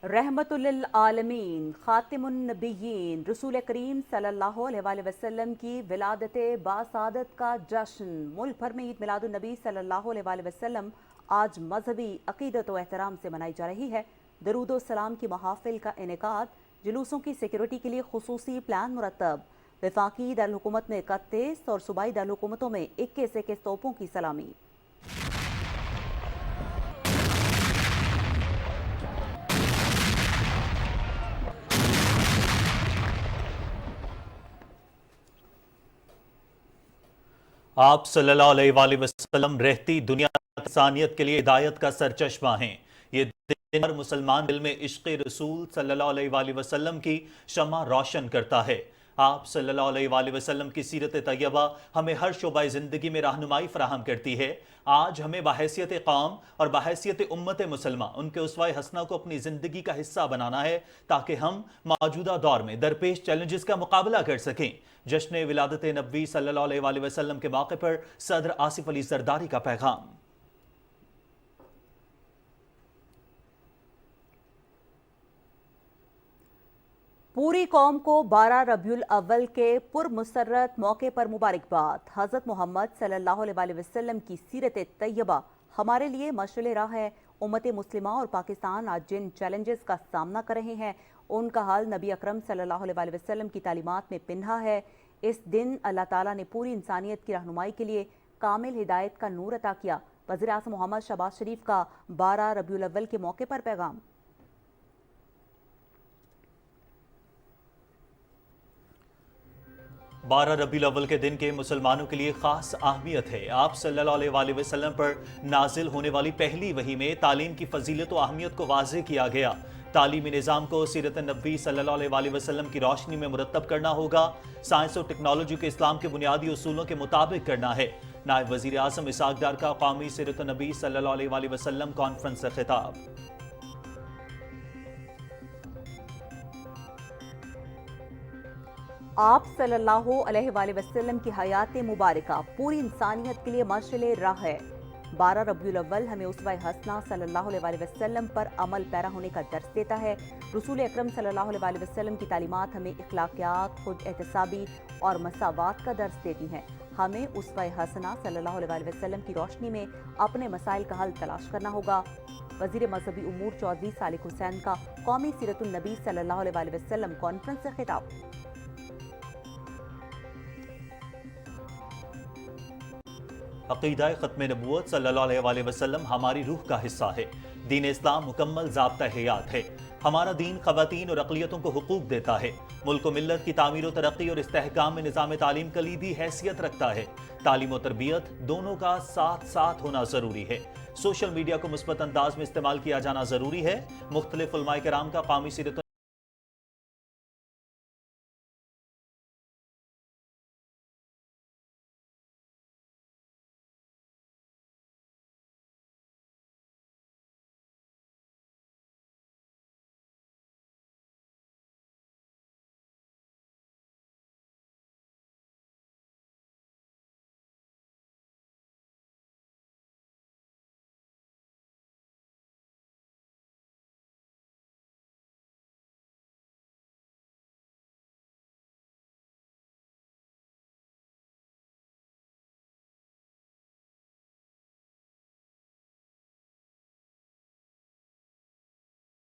रहमतुल लिल आलमीन खातिमुन नबिय्यीन रसूल करीम सल्लल्लाहु अलैहि वसल्लम की विलादत बासादत का जश्न। मुल्क भर में ईद मिलादुन नबी सल्लल्लाहु अलैहि वसल्लम आज मजहबी अकीदत व एहतराम से मनाई जा रही है। दरूद व सलाम की महाफिल का इनेकाद, जुलूसों की सिक्योरिटी के लिए खुसूसी प्लान मुरतब। वफाकी दारुल हुकूमत में 31 और सूबाई दारुल हुकूमतों में 21 तोपों की सलामी। आप सल्लल्लाहु अलैहि वसल्लम रहती दुनिया इंसानियत के लिए हिदायत का सरचश्मा हैं। ये दिन हर मुसलमान दिल में इश्क़ रसूल सल्लल्लाहु अलैहि वसल्लम की शम्मा रोशन करता है। आप सल्लल्लाहु अलैहि वसल्लम की सीरत तैयबा हमें हर शोबा ज़िंदगी में रहनुमाई फराहम करती है। आज हमें बहैसियत कौम और बहैसियत उम्मत मुसलमा उनके उसवा हसना को अपनी ज़िंदगी का हिस्सा बनाना है, ताकि हम मौजूदा दौर में दरपेश चैलेंजेस का मुकाबला कर सकें। जश्न विलादत नबी सल्लल्लाहु अलैहि वसल्लम के मौके पर सदर आसिफ अली जरदारी का पैगाम। पूरी कौम को 12 रबीउल अव्वल के पुरमसरत मौके पर मुबारकबाद। हज़रत मोहम्मद सल्लल्लाहु अलैहि वसल्लम की सीरत तैयबा हमारे लिए मशअल राह है। उम्मत मुस्लिमा और पाकिस्तान आज जिन चैलेंजेस का सामना कर रहे हैं, उनका हल नबी अकरम सल्लल्लाहु अलैहि वसल्लम की तालीमात में पिन्हा है। इस दिन अल्लाह ताला ने पूरी इंसानियत की रहनुमाई के लिए कामिल हिदायत का नूर अता किया। वज़ीर आज़म मोहम्मद शहबाज शरीफ का 12 रबीउल अव्वल के मौके पर पैगाम। 12 रबीउल अव्वल के दिन के मुसलमानों के लिए खास अहमियत है। आप सल्लल्लाहु अलैहि वसल्लम पर नाजिल होने वाली पहली वही में तालीम की फजीलत व अहमियत को वाज़ेह किया गया। तालीमी निज़ाम को सीरत नबी सल्लल्लाहु अलैहि वसल्लम की रोशनी में मुरतब करना होगा। साइंस और टेक्नोलॉजी को इस्लाम के बुनियादी उसूलों के मुताबिक करना है। नायब वज़ीर आज़म इसहाक़ डार का कौमी सीरत नबी सल्लल्लाहु अलैहि वसल्लम कॉन्फ्रेंस से खिताब। आप सल्लल्लाहु अलैहि वसल्लम की हयात मुबारका पूरी इंसानियत के लिए मशअल राह है। 12 रबीउल अव्वल हमें उसवा हसना सल्लल्लाहु अलैहि वसल्लम पर अमल पैरा होने का दर्स देता है। रसूल अकरम सल्लल्लाहु अलैहि वसल्लम की तालीमात हमें इखलाकियात, खुद एहतसाबी और मसावात का दर्स देती हैं। हमें उसवा हसना सल्लल्लाहु अलैहि वसल्लम की रोशनी में अपने मसाइल का हल तलाश करना होगा। वज़ीर मजहबी उमूर चौधरी सालिक हुसैन का कौमी सीरतुन नबी सल्लल्लाहु अलैहि वसल्लम कॉन्फ्रेंस से खिताब। अक़ीदा ख़त्म नबूवत सल्लल्लाहु अलैहि वसल्लम हमारी रूह का हिस्सा है। दीन इस्लाम मुकम्मल ज़ाब्ता हयात है। हमारा दीन ख़वातीन और अक़लियतों को हुकूक देता है। मुल्क व मिल्लत की तामीर व तरक्की और इस्तेहकाम में निज़ाम तालीम कलीदी हैसियत रखता है। तालीम व तरबियत दोनों का साथ साथ होना ज़रूरी है। सोशल मीडिया को मुस्बत अंदाज में इस्तेमाल किया जाना ज़रूरी है। मुख्तलिफ उलमाए किराम का कौमी सीरत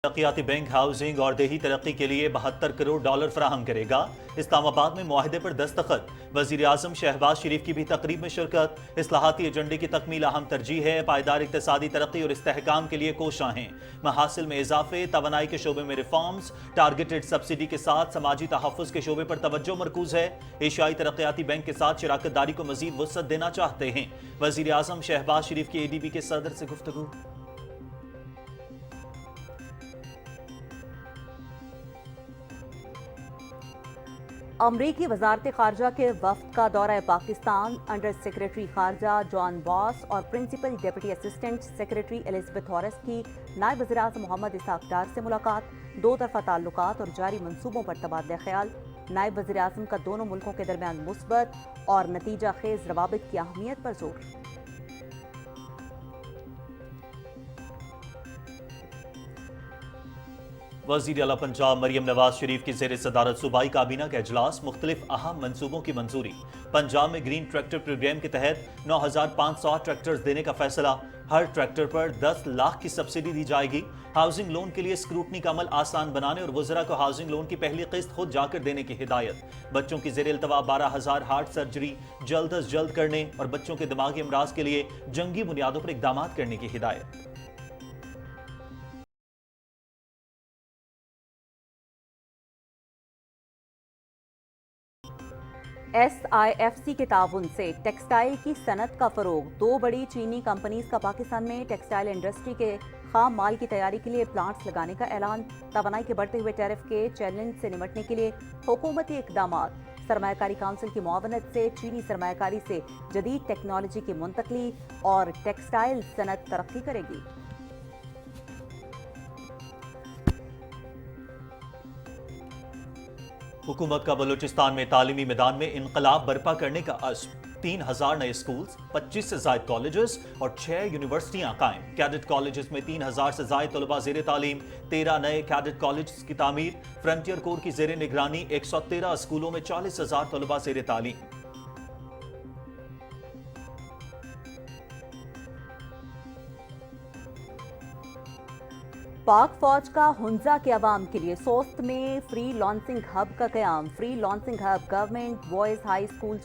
तरक्याती बैंक हाउसिंग और देही तरक्की के लिए $72 करोड़ फराहम करेगा। इस्लामाबाद में मुआहदे पर दस्तखत। वज़ीर आज़म शहबाज शरीफ की भी तकरीब में शिरकत। इस्लाहाती एजेंडे की तकमील अहम तरजीह है। पायदार इक़्तिसादी तरक्की और इस्तेहकाम के लिए कोशां हैं। महासिल में इजाफे, तवानाई के शोबे में रिफॉर्म्स, टारगेटेड सब्सिडी के साथ समाजी तहफ़्फ़ुज़ के शोबे पर तवज्जो मरकूज है। एशियाई तरक्याती बैंक के साथ शराकत दारी को मज़ीद वुसअत देना चाहते हैं। वज़ीर आज़म शहबाज शरीफ की ADB के सदर से गुफ्तगू। अमरीकी वजारत खारजा के वफ्द का दौरा पाकिस्तान। अंडर सेक्रेटरी खारजा जॉन बॉस और principal deputy assistant secretary Elizabeth Horst की नायब वज़ीर आज़म मोहम्मद इसहाक़ डार से मुलाकात। दो तरफ़ा ताल्लुकात और जारी मंसूबों पर तबादला ख्याल। नायब वज़ीर आज़म का दोनों मुल्कों के दरमियान मुस्बत और नतीजा खेज रवाबित की अहमियत पर जोर। वज़ीर आला पंजाब मरियम नवाज शरीफ की ज़ेर सदारत सूबाई काबीना का इजलास, मुख्तलिफ अहम मंसूबों की मंजूरी। पंजाब में ग्रीन ट्रैक्टर प्रोग्राम के तहत 9,500 ट्रैक्टर्स देने का फैसला। हर ट्रैक्टर पर 10 लाख की सब्सिडी दी जाएगी। हाउसिंग लोन के लिए स्क्रूटनी का अमल आसान बनाने और वज़रा को हाउसिंग लोन की पहली किस्त खुद जाकर देने की हिदायत। बच्चों की ज़ेर इल्तवा 12,000 हार्ट सर्जरी जल्द अज जल्द करने और बच्चों के दिमागी अमराज के लिए जंगी बुनियादों पर इकदाम करने की हिदायत। SIFC के ताउन से टेक्सटाइल की सनत का फरोग। 2 बड़ी चीनी कंपनीज का पाकिस्तान में टेक्सटाइल इंडस्ट्री के खाम माल की तैयारी के लिए प्लांट्स लगाने का ऐलान। तवानाई के बढ़ते हुए टैरिफ के चैलेंज से निपटने के लिए हुकूमती इकदाम। सरमायाकारी काउंसिल की मुआवनत से चीनी सरमायाकारी से जदीद टेक्नोलॉजी की मुंतकली और टेक्सटाइल सनत तरक्की करेगी। हुकूमत का बलूचिस्तान में तालीमी मैदान में इनकलाब बर्पा करने का अज़्म। 3,000 नए स्कूल्स, 25 से ज़ायद कॉलेजेस और 6 यूनिवर्सिटियां कायम। कैडेट कॉलेजेस में 3,000 से ज़ायद तलबा ज़ेर तालीम। 13 नए कैडेट कॉलेज की तामीर। फ्रंटियर कोर की ज़ेर निगरानी 113 स्कूलों में 40,000 तलबा ज़ेर तालीम। पाक फौज का हुंजा के अवाम के लिए सोस्त में फ्री लॉन्सिंग हब का क़याम। Freelancing hub government boys high school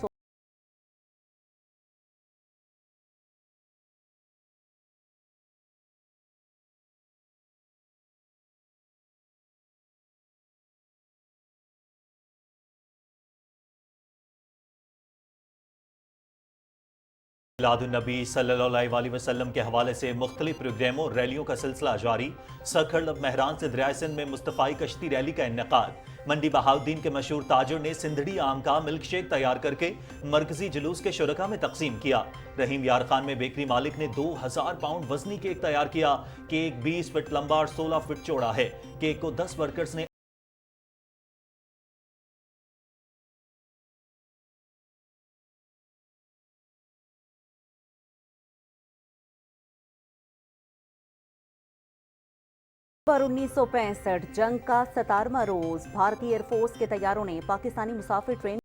मिलादुन्नबी सल्लल्लाहु अलैहि वसल्लम के हवाले से मुख्तलिफ प्रोग्रामों और रैलियों का सिलसिला जारी। सखर महरान से दरिया सिंध में मुस्तफ़ाई कश्ती रैली का इन्नेकाद। मंडी बहाउद्दीन के मशहूर ताजर ने सिंधड़ी आम का मिल्क शेक तैयार करके मरकजी जुलूस के शुरका में तकसीम किया। रहीम यार खान में बेकरी मालिक ने 2,000 पाउंड वजनी केक तैयार किया। केक 20 फीट लंबा और 16 फीट चौड़ा है। केक को 10 वर्कर्स ने पर 1965 जंग का 17वां रोज भारतीय एयरफोर्स के तैयारों ने पाकिस्तानी मुसाफिर ट्रेन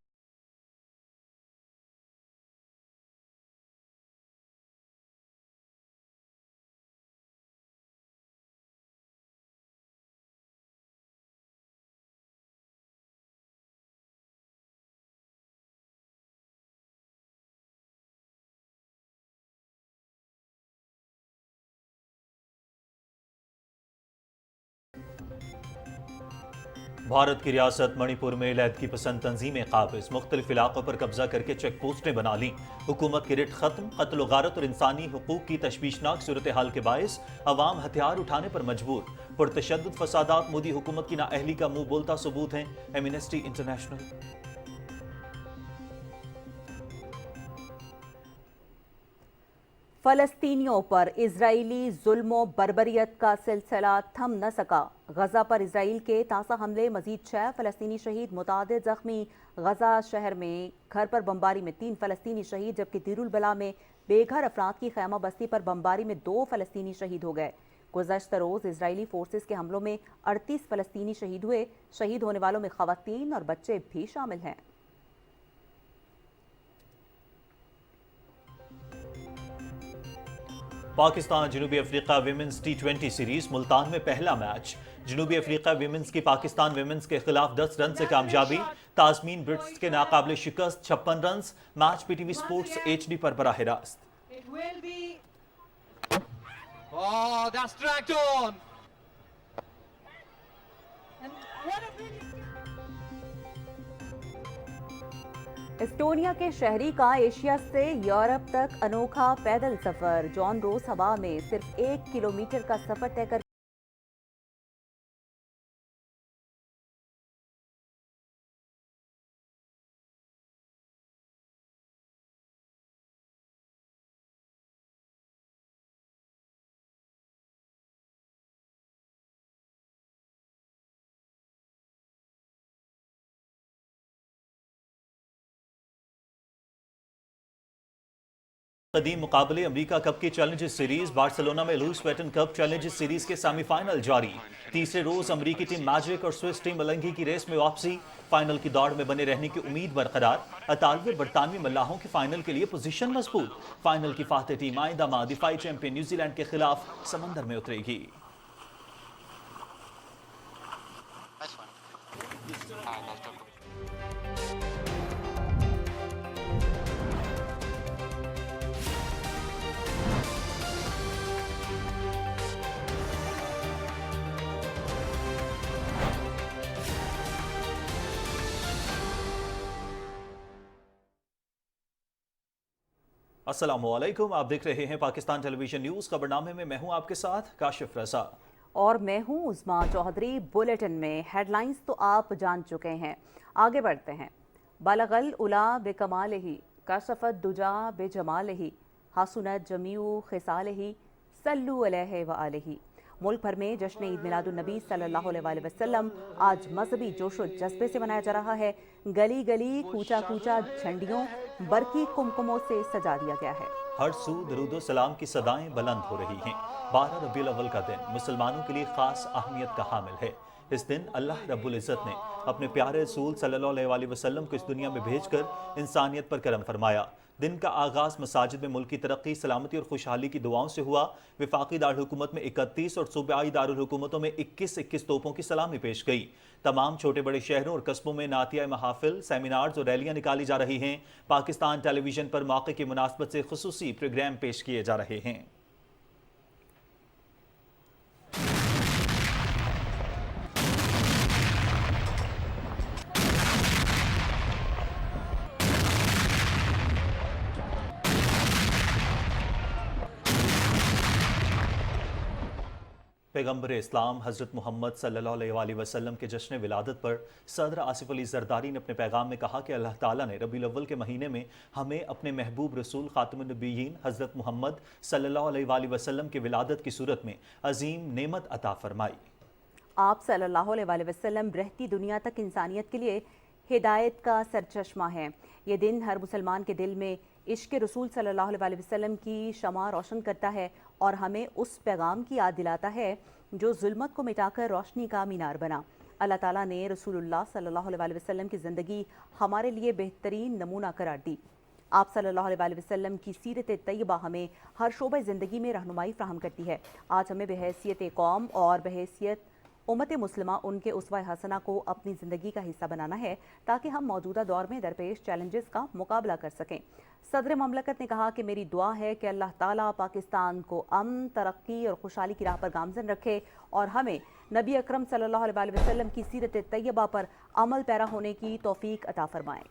भारत की रियासत मणिपुर में लैदकी पसंद तंजीमें काबिज। मुख्तलिफ इलाकों पर कब्जा करके चेक पोस्टें बना ली। हुकूमत की रिट खत्म। कत्ल गारत और इंसानी हुकूक की तशवीशनाक सूरत हाल के बायस अवाम हथियार उठाने पर मजबूर। पुरतशद्दुद फसादात मोदी हुकूमत की नाअहली का मुंह बोलता सबूत हैं। Amnesty international. फलस्तीनियों पर इजरायली जुल्म बर्बरियत का सिलसिला थम न सका। गजा पर इसराइल के ताज़ा हमले, मजीद 6 फलस्तीनी शहीद, मुतादिद जख्मी। गजा शहर में घर पर बमबारी में 3 फलस्तीनी शहीद, जबकि दीरुल बला में बेघर अफराद की खैमा बस्ती पर बमबारी में 2 फलस्तीनी शहीद हो गए। गुज़श्ता रोज इजरायली फोर्सेस के हमलों में 38 फलस्तीनी शहीद हुए। शहीद होने वालों में खवातीन और बच्चे भी शामिल हैं। पाकिस्तान जनूबी Africa women's T20 series Multan में पहला मैच। जनूबी अफ्रीका विमेंस की पाकिस्तान विमेंस के खिलाफ 10 रन से कामयाबी। ताजमीन ब्रिट्स के नाकाबिले शिकस्त 56 run. Match PTV sports HD पर बराह रास्त। Oh, that's dragged on. Estonia के शहरी का एशिया से यूरोप तक अनोखा पैदल सफर। जॉन रोस हवा में सिर्फ 1 किलोमीटर का सफर तय कर قدیم مقابلے امریکہ کپ کی چیلنجز سیریز بارسلونا میں Louis Vuitton cup challengers series کے سیمی فائنل جاری. تیسرے روز امریکی ٹیم میجک اور سوئس ٹیم ملنگی کی ریس میں واپسی. فائنل کی دوڑ میں بنے رہنے کی امید برقرار. اطالوی برطانوی ملاحوں کی فائنل کے لیے پوزیشن مضبوط. فائنل کی فاتح ٹیم آئندہ ماہ دفاعی چیمپئن نیوزی لینڈ کے خلاف سمندر میں اترے گی. السلام علیکم، آپ دیکھ رہے ہیں پاکستان ٹیلی ویژن نیوز. خبرنامے میں ہوں آپ کے ساتھ کاشف رضا اور میں ہوں عظما چودھری. بلیٹن میں ہیڈ لائنز تو آپ جان چکے ہیں. آگے بڑھتے ہیں. بلغ العلا بکمالہ کشفت دجا بجمالہ حسنت جمیع خصالہ صلوا علیہ وآلہ. ملک بھر میں جشن عید میلاد النبی صلی اللہ علیہ وآلہ وسلم آج مذہبی جوش و جذبے سے منایا جا رہا ہے. گلی گلی کوچا کوچا جھنڈیوں برقی کمکموں سے سجا دیا گیا ہے. ہر سو درود و سلام کی صدائیں بلند ہو رہی ہیں. 12 ربیع الاول کا دن مسلمانوں کے لیے خاص اہمیت کا حامل ہے. اس دن اللہ رب العزت نے اپنے پیارے رسول صلی اللہ علیہ وآلہ وسلم کو اس دنیا میں بھیج کر انسانیت پر کرم فرمایا. دن کا آغاز مساجد میں ملک کی ترقی، سلامتی اور خوشحالی کی دعاؤں سے ہوا. وفاقی دارالحکومت میں 31 اور صوبائی دارالحکومتوں میں 21 توپوں کی سلامی پیش گئی. تمام چھوٹے بڑے شہروں اور قصبوں میں نعتیہ محافل، سیمینارز اور ریلیاں نکالی جا رہی ہیں. پاکستان ٹیلی ویژن پر موقع کی مناسبت سے خصوصی پروگرام پیش کیے جا رہے ہیں. پیغمبر اسلام حضرت محمد صلی اللہ علیہ وآلہ وسلم کے جشن ولادت پر صدر آصف علی زرداری نے اپنے پیغام میں کہا کہ اللہ تعالیٰ نے ربیع الاول کے مہینے میں ہمیں اپنے محبوب رسول خاتم النبیین حضرت محمد صلی اللہ علیہ وآلہ وسلم کے ولادت کی صورت میں عظیم نعمت عطا فرمائی. آپ صلی اللہ علیہ وآلہ وسلم رہتی دنیا تک انسانیت کے لیے ہدایت کا سرچشمہ ہیں. یہ دن ہر مسلمان کے دل میں عشق رسول صلی اللہ علیہ وآلہ وسلم کی شمع روشن کرتا ہے اور ہمیں اس پیغام کی یاد دلاتا ہے جو ظلمت کو مٹا کر روشنی کا مینار بنا. اللہ تعالیٰ نے رسول اللہ صلی اللہ علیہ وآلہ وسلم کی زندگی ہمارے لیے بہترین نمونہ قرار دی. آپ صلی اللہ علیہ وآلہ وسلم کی سیرت طیبہ ہمیں ہر شعبہ زندگی میں رہنمائی فراہم کرتی ہے. آج ہمیں بحیثیت قوم اور بحیثیت امت مسلمہ ان کے اسوہ حسنہ کو اپنی زندگی کا حصہ بنانا ہے تاکہ ہم موجودہ دور میں درپیش چیلنجز کا مقابلہ کر سکیں. صدر مملکت نے کہا کہ میری دعا ہے کہ اللہ تعالیٰ پاکستان کو امن، ترقی اور خوشحالی کی راہ پر گامزن رکھے اور ہمیں نبی اکرم صلی اللہ علیہ وآلہ وسلم کی سیرت طیبہ پر عمل پیرا ہونے کی توفیق عطا فرمائے.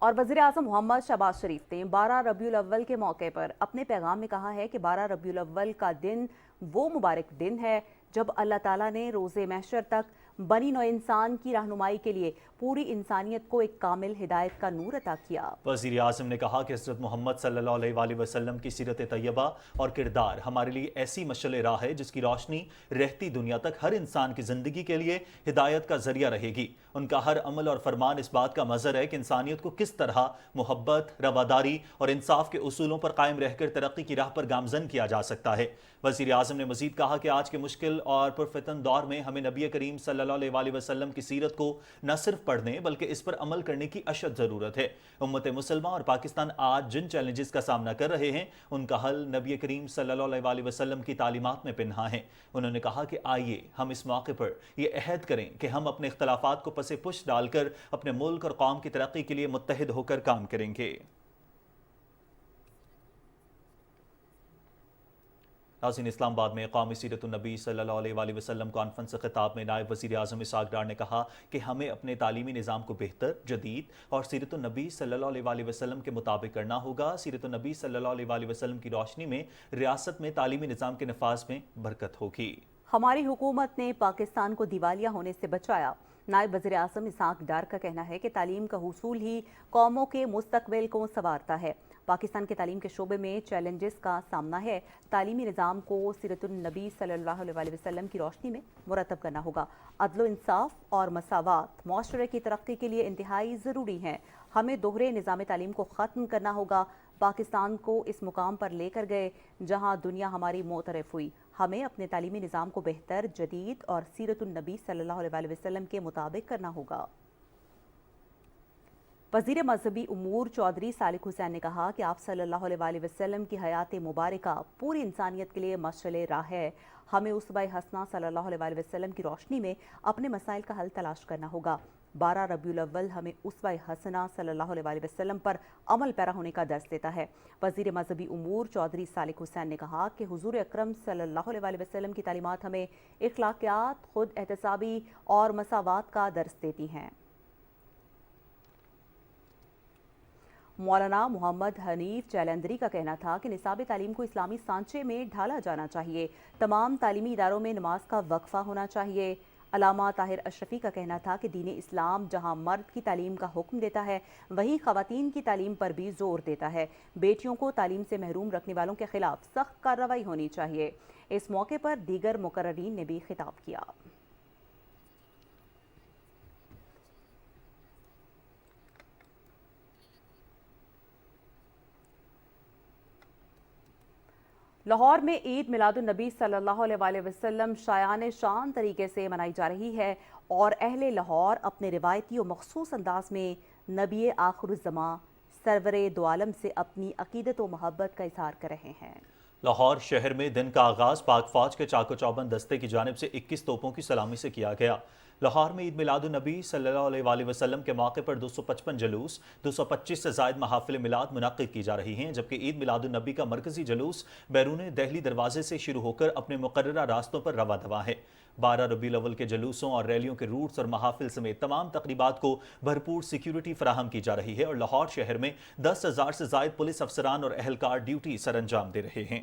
اور وزیر اعظم محمد شہباز شریف نے 12 ربیع الاول کے موقع پر اپنے پیغام میں کہا ہے کہ 12 ربیع الاول کا دن وہ مبارک دن ہے جب اللہ تعالیٰ نے روز محشر تک بنی نوع انسان کی رہنمائی کے لیے پوری انسانیت کو ایک کامل ہدایت کا نور عطا کیا. وزیر اعظم نے کہا کہ حضرت محمد صلی اللہ علیہ وآلہ وسلم کی سیرت طیبہ اور کردار ہمارے لیے ایسی مشعل راہ ہے جس کی روشنی رہتی دنیا تک ہر انسان کی زندگی کے لیے ہدایت کا ذریعہ رہے گی. ان کا ہر عمل اور فرمان اس بات کا مظہر ہے کہ انسانیت کو کس طرح محبت، رواداری اور انصاف کے اصولوں پر قائم رہ کر ترقی کی راہ پر گامزن کیا جا سکتا ہے. وزیر اعظم نے مزید کہا کہ آج کے مشکل اور پرفتن دور میں ہمیں نبی کریم صلی اللہ علیہ وآلہ وسلم کی سیرت کو نہ صرف پڑھنے بلکہ اس پر عمل کرنے کی اشد ضرورت ہے. امت مسلمہ اور پاکستان آج جن چیلنجز کا سامنا کر رہے ہیں ان کا حل نبی کریم صلی اللہ علیہ وآلہ وسلم کی تعلیمات میں پنہاں ہے. انہوں نے کہا کہ آئیے ہم اس موقع پر یہ عہد کریں کہ ہم اپنے اختلافات کو پس پش ڈال کر اپنے ملک اور قوم کی ترقی کے لیے متحد ہو کر کام کریں گے. ناظرین، اسلام آباد میں قومی سیرت النبی صلی اللہ علیہ وآلہ وسلم کانفرنس خطاب میں نائب وزیر اعظم اسحاق ڈار نے کہا کہ ہمیں اپنے تعلیمی نظام کو بہتر، جدید اور سیرت النبی صلی اللہ علیہ وآلہ وسلم کے مطابق کرنا ہوگا. سیرت النبی صلی اللہ علیہ وآلہ وسلم کی روشنی میں ریاست میں تعلیمی نظام کے نفاذ میں برکت ہوگی. ہماری حکومت نے پاکستان کو دیوالیہ ہونے سے بچایا. نائب وزیر اعظم اسحاق ڈار کا کہنا ہے کہ تعلیم کا حصول ہی قوموں کے مستقبل کو سنوارتا ہے. پاکستان کے تعلیم کے شعبے میں چیلنجز کا سامنا ہے. تعلیمی نظام کو سیرت النبی صلی اللہ علیہ وآلہ وسلم کی روشنی میں مرتب کرنا ہوگا. عدل و انصاف اور مساوات معاشرے کی ترقی کے لیے انتہائی ضروری ہیں. ہمیں دوہرے نظام تعلیم کو ختم کرنا ہوگا۔ پاکستان کو اس مقام پر لے کر گئے جہاں دنیا ہماری معترف ہوئی۔ ہمیں اپنے تعلیمی نظام کو بہتر، جدید اور سیرت النبی صلی اللہ علیہ وسلم کے مطابق کرنا ہوگا۔ وزیر مذہبی امور چودھری صالح حسین نے کہا کہ آپ صلی اللہ علیہ وسلم کی حیات مبارکہ پوری انسانیت کے لیے مشعل راہ ہے۔ ہمیں اسوہ حسنہ صلی اللہ علیہ وسلم کی روشنی میں اپنے مسائل کا حل تلاش کرنا ہوگا۔ 12 ربیع الاول ہمیں اسوہ حسنہ صلی اللہ علیہ وسلم پر عمل پیرا ہونے کا درس دیتا ہے۔ وزیر مذہبی امور چودھری صالح حسین نے کہا کہ حضور اکرم صلی اللہ علیہ وسلم کی تعلیمات ہمیں اخلاقیات، خود احتسابی اور مساوات کا درس دیتی ہیں۔ مولانا محمد حنیف جیلندری کا کہنا تھا کہ نصاب تعلیم کو اسلامی سانچے میں ڈھالا جانا چاہیے۔ تمام تعلیمی اداروں میں نماز کا وقفہ ہونا چاہیے۔ علامہ طاہر اشرفی کا کہنا تھا کہ دین اسلام جہاں مرد کی تعلیم کا حکم دیتا ہے وہیں خواتین کی تعلیم پر بھی زور دیتا ہے۔ بیٹیوں کو تعلیم سے محروم رکھنے والوں کے خلاف سخت کارروائی ہونی چاہیے۔ اس موقع پر دیگر مقررین نے بھی خطاب کیا۔ لاہور میں عید میلاد النبی صلی اللہ علیہ وسلم شایان شان طریقے سے منائی جا رہی ہے اور اہل لاہور اپنے روایتی و مخصوص انداز میں نبی آخر الزماں سرور دو عالم سے اپنی عقیدت و محبت کا اظہار کر رہے ہیں۔ لاہور شہر میں دن کا آغاز پاک فوج کے چاق و چوبند دستے کی جانب سے 21 توپوں کی سلامی سے کیا گیا۔ لاہور میں عید میلاد النبی صلی اللہ علیہ وسلم کے موقع پر 255 جلوس، 225 سے زائد محافل میلاد منعقد کی جا رہی ہیں، جبکہ عید میلاد النبی کا مرکزی جلوس بیرون دہلی دروازے سے شروع ہو کر اپنے مقررہ راستوں پر رواں دواں ہے۔ 12 ربیع الاول کے جلوسوں اور ریلیوں کے روٹس اور محافل سمیت تمام تقریبات کو بھرپور سیکیورٹی فراہم کی جا رہی ہے اور لاہور شہر میں 10,000 سے زائد پولیس افسران اور اہلکار ڈیوٹی سر انجام دے رہے ہیں۔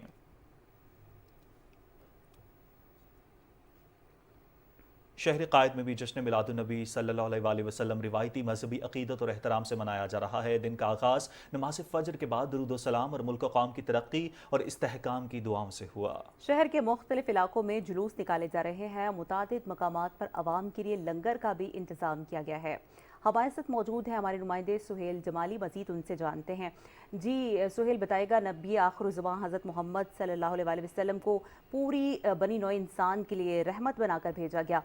شہر قائد میں بھی جشن میلاد النبی صلی اللہ علیہ وسلم روایتی مذہبی عقیدت اور احترام سے منایا جا رہا ہے۔ دن کا آغاز نماز فجر کے بعد درود و سلام اور ملک و قوم کی ترقی اور استحکام کی دعاؤں سے ہوا۔ شہر کے مختلف علاقوں میں جلوس نکالے جا رہے ہیں۔ متعدد مقامات پر عوام کے لیے لنگر کا بھی انتظام کیا گیا ہے۔ ہمارے ساتھ موجود ہیں ہمارے نمائندے سہیل جمالی، مزید ان سے جانتے ہیں۔ جی سہیل، بتائے گا نبی آخر الزماں حضرت محمد صلی اللہ علیہ وسلم کو پوری بنی نوع انسان کے لیے رحمت بنا کر بھیجا گیا۔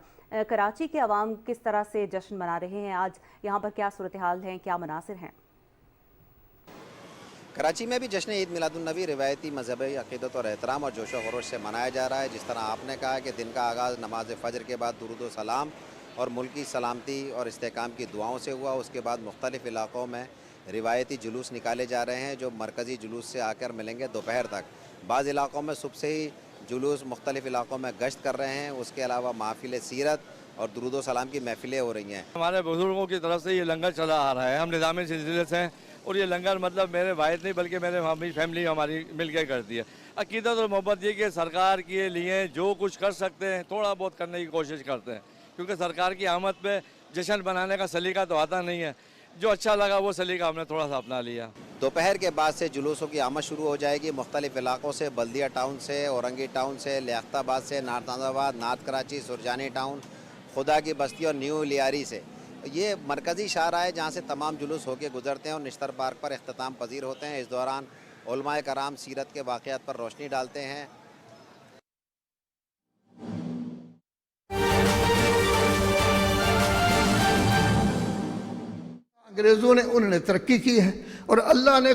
کراچی کے عوام کس طرح سے جشن منا رہے ہیں آج؟ یہاں پر کیا صورتحال ہیں، کیا مناظر ہیں؟ کراچی میں بھی جشن عید میلاد النبی روایتی مذہبی عقیدت اور احترام اور جوش و خروش سے منایا جا رہا ہے۔ جس طرح آپ نے کہا کہ دن کا آغاز نماز فجر کے بعد درود و سلام اور ملکی سلامتی اور استحکام کی دعاؤں سے ہوا۔ اس کے بعد مختلف علاقوں میں روایتی جلوس نکالے جا رہے ہیں جو مرکزی جلوس سے آ کر ملیں گے دوپہر تک۔ بعض علاقوں میں صبح سے ہی جلوس مختلف علاقوں میں گشت کر رہے ہیں۔ اس کے علاوہ محافل سیرت اور درود و سلام کی محفلیں ہو رہی ہیں۔ ہمارے بزرگوں کی طرف سے یہ لنگر چلا آ رہا ہے، ہم نظام سلسلے سے ہیں اور یہ لنگر مطلب میرے واحد نہیں بلکہ میرے فیملی ہماری مل کے کرتی ہے۔ عقیدت اور محبت یہ کہ سرکار کے لیے جو کچھ کر سکتے ہیں تھوڑا بہت کرنے کی کوشش کرتے ہیں، کیونکہ سرکار کی آمد پہ جشن بنانے کا سلیقہ تو آتا نہیں ہے، جو اچھا لگا وہ سلیقہ ہم نے تھوڑا سا اپنا لیا۔ دوپہر کے بعد سے جلوسوں کی آمد شروع ہو جائے گی۔ مختلف علاقوں سے، بلدیہ ٹاؤن سے، اورنگی ٹاؤن سے، لیاقت آباد سے، نارتھ آباد، نارتھ کراچی، سرجانی ٹاؤن، خدا کی بستی اور نیو لیاری سے یہ مرکزی شاہراہ ہے جہاں سے تمام جلوس ہو کے گزرتے ہیں اور نشتر پارک پر اختتام پذیر ہوتے ہیں۔ اس دوران علماء کرام سیرت کے واقعات پر روشنی ڈالتے ہیں۔ انگریزوں نے انہوں نے ترقی کی ہے اور اللہ نے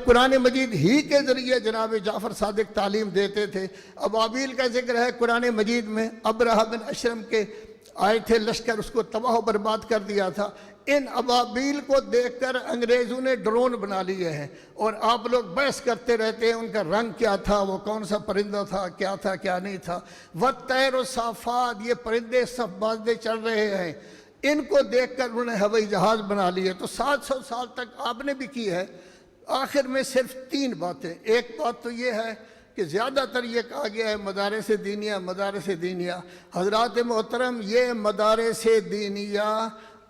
قرآن مجید ہی کے ذریعے جناب جعفر صادق تعلیم دیتے تھے۔ ابابیل کا ذکر ہے قرآن مجید میں، ابرہہ بن اشرم کے آئے تھے لشکر، اس کو تباہ و برباد کر دیا تھا۔ ان ابابیل کو دیکھ کر انگریزوں نے ڈرون بنا لیے ہیں اور آپ لوگ بحث کرتے رہتے ہیں ان کا رنگ کیا تھا، وہ کون سا پرندہ تھا، کیا نہیں تھا۔ وَالطَّيْرُ صَافَّاتٍ، یہ پرندے صف بازدے چڑھ رہے ہیں، ان کو دیکھ کر انہوں نے ہوائی جہاز بنا لیے۔ تو 700 سال تک آپ نے بھی کی ہے۔ آخر میں صرف 3 باتیں۔ ایک بات تو یہ ہے کہ زیادہ تر یہ کہا گیا ہے مدارس دینیہ۔ حضرات محترم، یہ مدارس دینیہ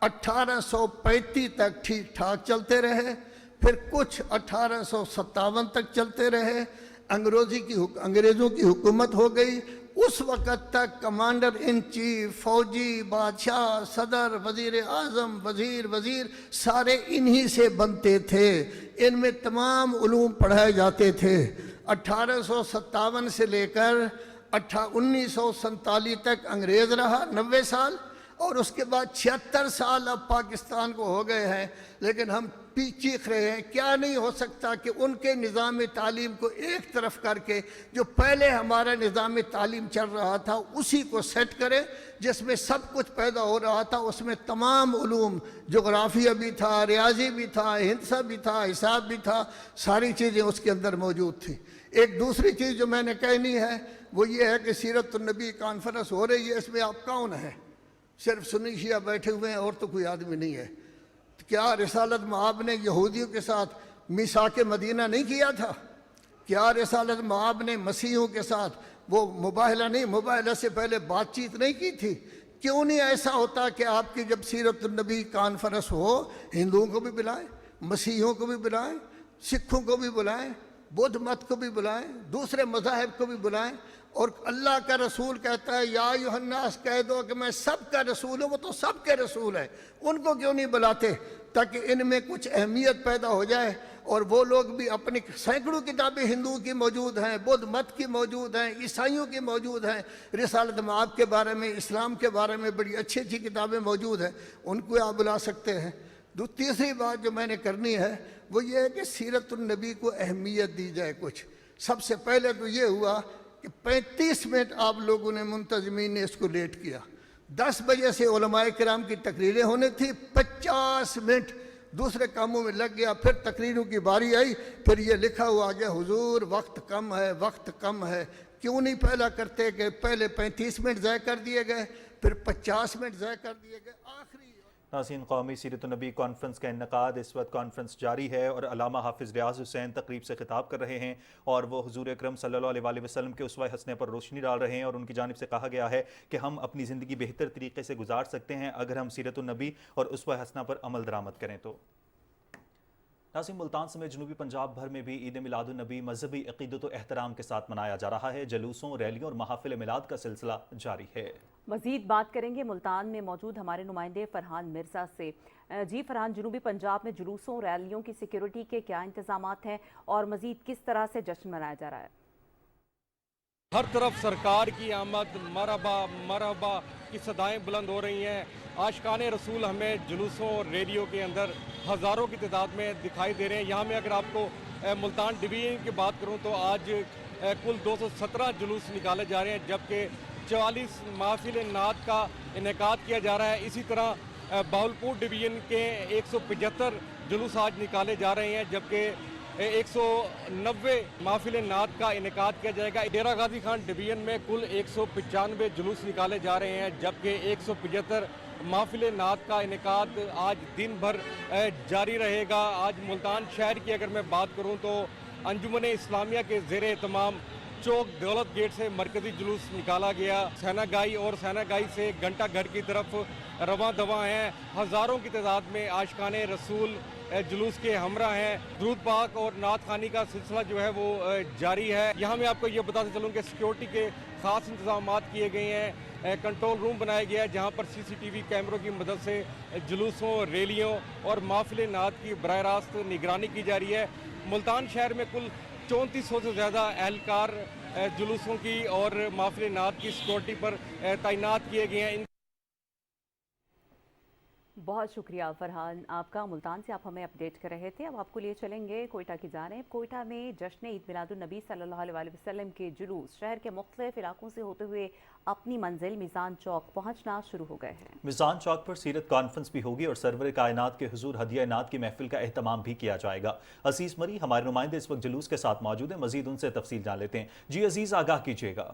1835 تک ٹھیک ٹھاک چلتے رہے، پھر کچھ 1857 تک چلتے رہے۔ انگریزوں کی حکومت ہو گئی، उस वक़्त तक कमांडर इन चीफ, फौजी, बादशाह, सदर, वज़ीर आज़म, वज़ीर सारे इन्हीं से बनते थे। इनमें तमाम उलूम पढ़ाए जाते थे। 1857 से लेकर 1947 तक अंग्रेज़ रहा 90 साल, और उसके बाद 76 साल अब पाकिस्तान को हो गए हैं। लेकिन हम चीख रहे हैं, क्या नहीं हो सकता कि उनके निज़ाम तालीम को एक तरफ करके जो पहले हमारा निज़ाम तालीम चल रहा था उसी को सेट करें, जिसमें सब कुछ पैदा हो रहा था। उसमें तमाम उलूम, जोग्राफिया भी था, रियाजी भी था, हिंसा भी था, हिसाब भी था, सारी चीज़ें उसके अंदर मौजूद थी। एक दूसरी चीज़ जो मैंने कहनी है वो ये है कि सीरतुन्नबी कॉन्फ्रेंस हो रही है, इसमें आप कौन हैं? सिर्फ सुन्नी शिया बैठे हुए हैं और तो कोई आदमी नहीं है। क्या रिसालत मआब ने यहूदियों के साथ मीसाक मदीना नहीं किया था? क्या रिसालत मआब ने मसीहों के साथ वो मुबाहला नहीं, मुबाहला से पहले बातचीत नहीं की थी? क्यों नहीं ऐसा होता कि आपकी जब सीरतुन्नबी कॉन्फ्रेंस हो, हिंदुओं को भी बुलाएं, मसीहों को भी बुलाएं, सिखों को भी बुलाएं, बौद्ध मत को भी बुलाएं, दूसरे मज़ाहिब को भी बुलाएं। और अल्लाह का रसूल कहता है, या यूहन्नास कह दो कि मैं सबका रसूल हूँ। वो तो सबके रसूल है, उनको क्यों नहीं बुलाते ताकि इनमें कुछ अहमियत पैदा हो जाए। और वो लोग भी अपनी सैकड़ों किताबें हिंदुओं की मौजूद हैं, बौद्ध मत की मौजूद हैं, ईसाइयों की मौजूद हैं, रिसालत मआब के बारे में, इस्लाम के बारे में बड़ी अच्छी अच्छी किताबें मौजूद हैं, उनको आप बुला सकते हैं। तीसरी बात जो मैंने करनी है वो ये है कि सीरतुन्नबी को अहमियत दी जाए। कुछ सबसे पहले तो ये हुआ कि 35 मिनट आप लोगों ने, मुंतज़मीन ने इसको लेट किया। 10 बजे से उलमाए किराम की तकरीरें होने थी, 50 मिनट दूसरे कामों में लग गया। फिर तकरीरों की बारी आई, फिर ये लिखा हुआ आ गया, हुजूर वक्त कम है, वक्त कम है। क्यों नहीं पहला करते कि पहले 35 मिनट ज़ाय कर दिए गए, फिर 50 मिनट ज़ाय कर दिए गए। आखिरी नाज़रीन, कौमी सीरतुन्नबी कॉन्फ्रेंस का इन्नकाद, इस वक्त कॉन्फ्रेंस जारी है और अल्लामा हाफिज़ रियाज़ हुसैन तकरीब से खिताब कर रहे हैं और वो हुज़ूर अकरम सल्लल्लाहु अलैहि वसल्लम के उसवा हसने पर रोशनी डाल रहे हैं। और उनकी जानिब से कहा गया है कि हम अपनी ज़िंदगी बेहतर तरीके से गुजार सकते हैं अगर हम सीरतुन्नबी और उसवा हसना पर अमल दरामद करें तो। नाज़रीन, मुल्तान समेत जनूबी पंजाब भर में भी ईद मिलादुन्नबी मजहबी अक़ीदत व एहतराम के साथ मनाया जा रहा है। जुलूसों, रैलियों और महफिल मिलाद का सिलसिला जारी है। मजीद बात करेंगे मुल्तान में मौजूद हमारे नुमाइंदे फरहान मिर्जा से। जी फरहान, जनूबी पंजाब में जुलूसों, रैलियों की सिक्योरिटी के क्या इंतजामात हैं और मजीद किस तरह से जश्न मनाया जा रहा है? हर तरफ सरकार की आमद, मरहबा मरहबा की सदाएं बुलंद हो रही हैं। आशिकाने रसूल हमें जुलूसों और रैलियों के अंदर हज़ारों की तादाद में दिखाई दे रहे हैं। यहाँ में अगर आपको मुल्तान डिवीज़न की बात करूँ तो आज कुल 217 जुलूस निकाले जा रहे हैं, जबकि 44 महफिल नात का इनेकाद किया जा रहा है। इसी तरह बावलपुर डिवीज़न के 175 जुलूस आज निकाले जा रहे हैं, जबकि 190 महफिल नात का इनेकाद किया जाएगा। डेरा गाजी खान डिवीज़न में कुल 195 जुलूस निकाले जा रहे हैं, जबकि 175 महफिल नात का इनेकाद आज दिन भर जारी रहेगा। आज मुल्तान शहर की अगर मैं बात करूं तो अंजुमन इस्लामिया के ज़ेरे तमाम चौक दौलत गेट से मरकजी जुलूस निकाला गया। सैनागाई और सैनागाई से घंटा घर की तरफ रवां दवा हैं। हज़ारों की तादाद में आशिकाने रसूल जुलूस के हमरा हैं। दुरूद पाक और नात खानी का सिलसिला जो है वो जारी है। यहाँ मैं आपको ये बताते चलूँ कि सिक्योरिटी के ख़ास इंतजाम किए गए हैं। कंट्रोल रूम बनाया गया है जहाँ पर CCTV कैमरों की मदद से जुलूसों, रैलियों और महफिल नात की बराह रास्त निगरानी की जा रही है। मुल्तान शहर में कुल 3400 से ज़्यादा एहलकार जुलूसों की और महफिल नात की सिक्योरिटी पर तैनात किए गए हैं। बहुत शुक्रिया फरहान आपका। मुल्तान से आप हमें अपडेट कर रहे थे। अब आपको लिए चलेंगे कोयटा की जानिब। कोयटा में जश्न ईद मिलादुन्नबी सल्लल्लाहु अलैहि वसल्लम के जुलूस शहर के मुख्तलिफ इलाकों से होते हुए अपनी मंजिल मीज़ान चौक पहुँचना शुरू हो गए हैं। मीज़ान चौक पर सीरत कॉन्फ्रेंस भी होगी और सरवर कायनात के हुजूर हदिया नात की महफिल का एहतमाम भी किया जाएगा। अजीज मरी हमारे नुमाइंदे इस वक्त जुलूस के साथ मौजूद है, मजीद उनसे तफसील जान लेते हैं। जी अजीज, आगाह कीजिएगा।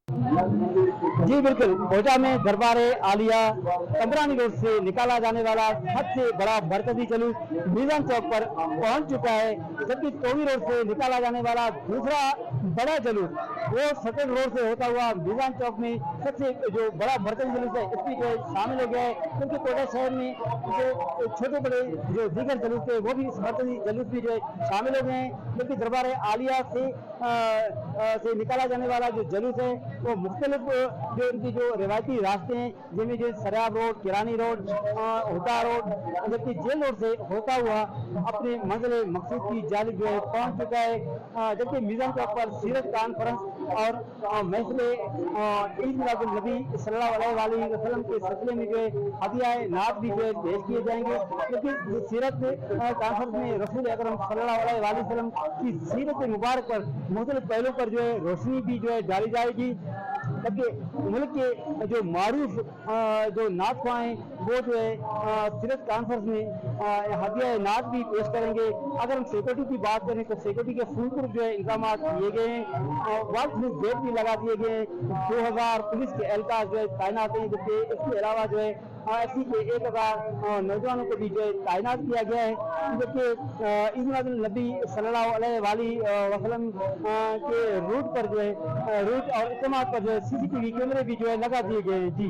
जी बिल्कुल, कोयटा में दरबार आलिया 15 रोड से निकाला जाने वाला सबसे बड़ा मरकजी जुलूस मीज़ान चौक पर पहुंच चुका है, जबकि टोवी रोड से निकाला जाने वाला दूसरा बड़ा जुलूस वो सटर रोड से होता हुआ मीज़ान चौक में सबसे जो बड़ा मरकजी जुलूस है इसमें शामिल हो गया है, क्योंकि कोयटा शहर में जो छोटे बड़े जो दीगर जुलूस थे वो भी इस मरकजी जुलूस में जो है शामिल हो गए हैं। जबकि दरबार आलिया से से निकाला जाने वाला जो जुलूस है वो मुख्तलिफ जो इनकी जो रिवायती रास्ते हैं जिनमें जो सराब रोड, किरानी रोड, होटा रोड, जबकि जेल रोड से होता हुआ अपने मंजिल मकसूद की जानिब जो है पहुंच चुका है। जबकि मीज़ान चौक पर सीरत कॉन्फ्रेंस और महफिल ईद मिलादुन नबी सल्लल्लाहु अलैहि वसल्लम के सिलसिले में जो है हदियाए नात भी जो है पेश किए जाएंगे। लेकिन सीरत कॉन्फ्रेंस में रसूल अकरम सल्लल्लाहु अलैहि वसल्लम की सीरत मुबारक पर मुख्तलिफ पहलुओं पर जो है रोशनी भी जो है डाली जाएगी। जबकि मुल्क के जो मारूफ जो नात ख्वाह हैं वो जो है सीरत कॉन्फ्रेंस में हदिया नात भी पेश करेंगे। अगर हम सिक्योरिटी की बात करें तो सिक्योरिटी के फुल प्रूफ जो है इंतजाम किए गए हैं, वॉल प्रूफ गेट भी लगा दिए गए हैं, 2000 पुलिस के एहलकार जो है तैनात हैं। जबकि इसके अलावा जो है ऐसी के 1000 नौजवानों को भी जो है तैनात किया गया है। जबकि ईद मिलादुन नबी सल्लल्लाहु अलैहि वसल्लम के रूट पर जो है रूट और इत्तेमाद पर जो है CCTV कैमरे भी जो है लगा दिए गए हैं। जी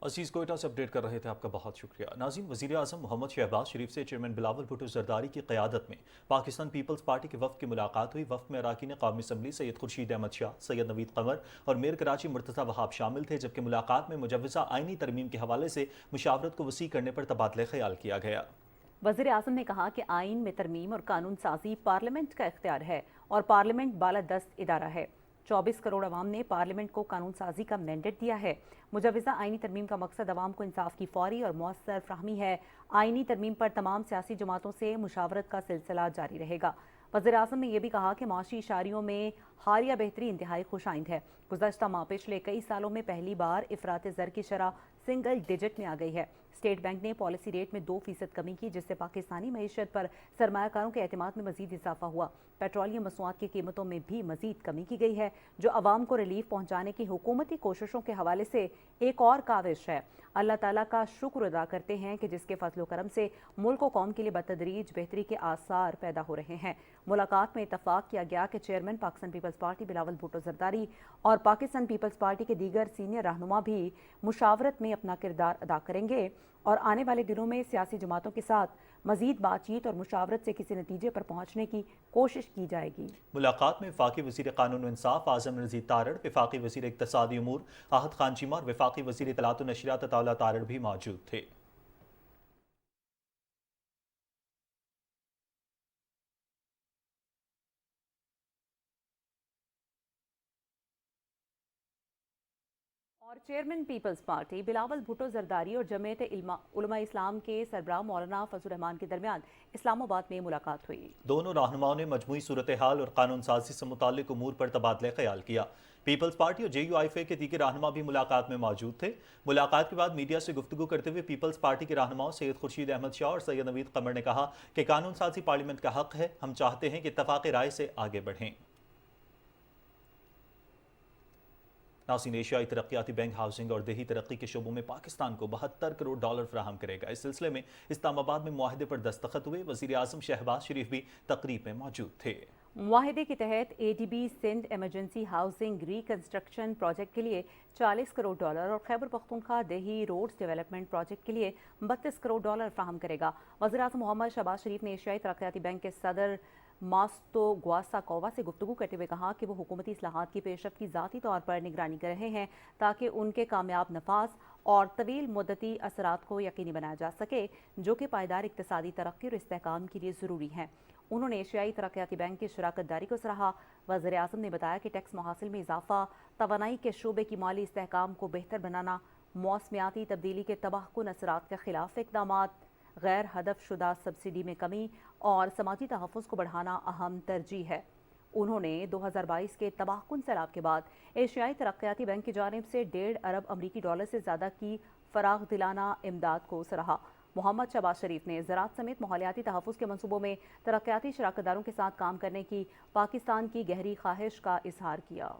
अजीज कोयटा से अपडेट कर रहे थे, आपका बहुत शुक्रिया। नाज़रीन, वज़ीर आज़म मोहम्मद शहबाज शरीफ से चेयरमैन बिलावल भुट्टो ज़रदारी की क़यादत में पाकिस्तान पीपल्स पार्टी के वफ़द की मुलाकात हुई। वफ़द में अरकान क़ौमी असम्बली सैयद खुर्शीद अहमद शाह, सैयद नवीद कमर और मेयर कराची मुर्तज़ा वहाब शामिल थे। जबकि मुलाकात में मुजव्वज़ा आइनी तरमीम के हवाले से मुशावरत को वसी करने पर तबादले ख्याल किया गया। वज़ीर आज़म ने कहा कि आइन में तरमीम और कानून साजी पार्लियामेंट का इख्तियार है और पार्लियामेंट बालादस्त इदारा है। 24 करोड़ अवाम ने पार्लियामेंट को कानून साजी का मैंडेट दिया है। मुजव्वज़ा आइनी तरमीम का मकसद अवाम को इंसाफ की फौरी और मौसर फ्राहमी है। आइनी तरमीम पर तमाम सियासी जमातों से मुशावरत का सिलसिला जारी रहेगा। वज़ीर आज़म ने यह भी कहा कि माशी इशारियों में हालिया बेहतरी इंतहाई खुशाइंद है। गुज़श्ता माह पिछले कई सालों में पहली बार इफ़रात ज़र की शरह सिंगल डिजिट में आ गई है। स्टेट बैंक ने पॉलिसी रेट में 2% कमी की, जिससे पाकिस्तानी मईशत पर सरमायाकारों के एतमाद में मजीद इजाफा हुआ। पेट्रोलियम मसनूआत की कीमतों में भी मजीद कमी की गई है, जो अवाम को रिलीफ पहुंचाने की हुकूमती कोशिशों के हवाले से एक और काविश है। अल्लाह ताला का शुक्र अदा करते हैं कि जिसके फजल करम से मुल्क व कौम के लिए बतदरीज बेहतरी के आसार पैदा हो रहे हैं। मुलाकात में इतफाक किया गया कि चेयरमैन पाकिस्तान पीपल्स पार्टी बिलावल भुट्टो ज़रदारी और पाकिस्तान पीपल्स पार्टी के दीगर सीनियर रहनुमा भी मुशावरत में अपना किरदार अदा करेंगे और आने वाले दिनों में सियासी जमातों के साथ मजीद बातचीत और मुशावरत से किसी नतीजे पर पहुंचने की कोशिश की जाएगी। मुलाकात में वफाकी वज़ीर कानून व इंसाफ आज़म रज़ीद तारड़, वफाकी वज़ीर इक़्तिसादी उमूर आहद खान चीमा और वफाकी वज़ीर इत्तलात व नशरियात अताउल्लाह तारड़ भी मौजूद थे। और चेयरमैन पीपल्स पार्टी बिलावल भुट्टो ज़रदारी और जमीयत उलमा इस्लाम के सरबराह मौलाना फजल रहमान के दरमियान इस्लामाबाद में मुलाकात हुई। दोनों रहनुमाओं ने मजमूई सूरत हाल और कानून साजी से मुताल्लिक उमूर पर तबादले ख्याल किया। पीपल्स पार्टी और JUIFA के दीगर रहनुमा भी मुलाकात में मौजूद थे। मुलाकात के बाद मीडिया से गुफ्तगू करते हुए पीपल्स पार्टी के रहनुमाओं सैयद खुर्शीद अहमद शाह और सैयद नवीद कमर ने कहा कि कानून साजी पार्लियामेंट का हक है। हम चाहते हैं कि इत्तफाक़ राय से आगे बढ़ें। नाज़रीन, एशियाई तरक्याती बैंक हाउसिंग और देही तरक्की के शोबों में पाकिस्तान को $72 करोड़ फराहम करेगा। इस सिलसिले में इस्लामाबाद में मुआहदे पर दस्तखत हुए। वज़ीर आज़म शहबाज शरीफ भी तकरीब में मौजूद थे। मुआहदे के तहत ADB Sindh emergency housing reconstruction project के लिए $40 करोड़ और खैबर पख्तूनख्वा देही रोड्स डेवलपमेंट प्रोजेक्ट के लिए $32 करोड़ फराहम करेगा। वज़ीर आज़म मोहम्मद शहबाज शरीफ ने एशियाई तरक्याती बैंक के सदर मास्तो ग्वासा कोवा से गुफ्तगू करते हुए कहा कि वो हुकूमती इस्लाहात की पेशरफ्त की ज़ाती तौर पर निगरानी कर रहे हैं ताकि उनके कामयाब नफाज और तवील मुद्दती असरात को यकीनी बनाया जा सके, जो कि पायदार इक़्तिसादी तरक्की और इस्तेहकाम के लिए ज़रूरी हैं। उन्होंने एशियाई तरक्याती बैंक की शराकत दारी को सराहा। वज़ीर आज़म ने बताया कि टैक्स मुहासिल में इजाफा, तवानाई के शोबे की माली इस्तेहकाम को बेहतर बनाना, मौसमियाती तब्दीली के तबाहकुन असरात के खिलाफ इक़दामात, गैर हदफ शुदा सब्सिडी में कमी और समाजी तहफ़्फ़ुज़ को बढ़ाना अहम तरजीह है। उन्होंने 2022 के तबाहकुन सैलाब के बाद एशियाई तरक्याती बैंक की जानिब से $1.5 अरब अमरीकी डॉलर से ज़्यादा की फराग दिलाना इमदाद को सराहा। मोहम्मद शहबाज शरीफ ने ज़राअत समेत माहौलियाती तहफ़्फ़ुज़ के मनसूबों में तरक्याती शराकतदारों के साथ काम करने की पाकिस्तान की गहरी ख्वाहिश का इजहार किया।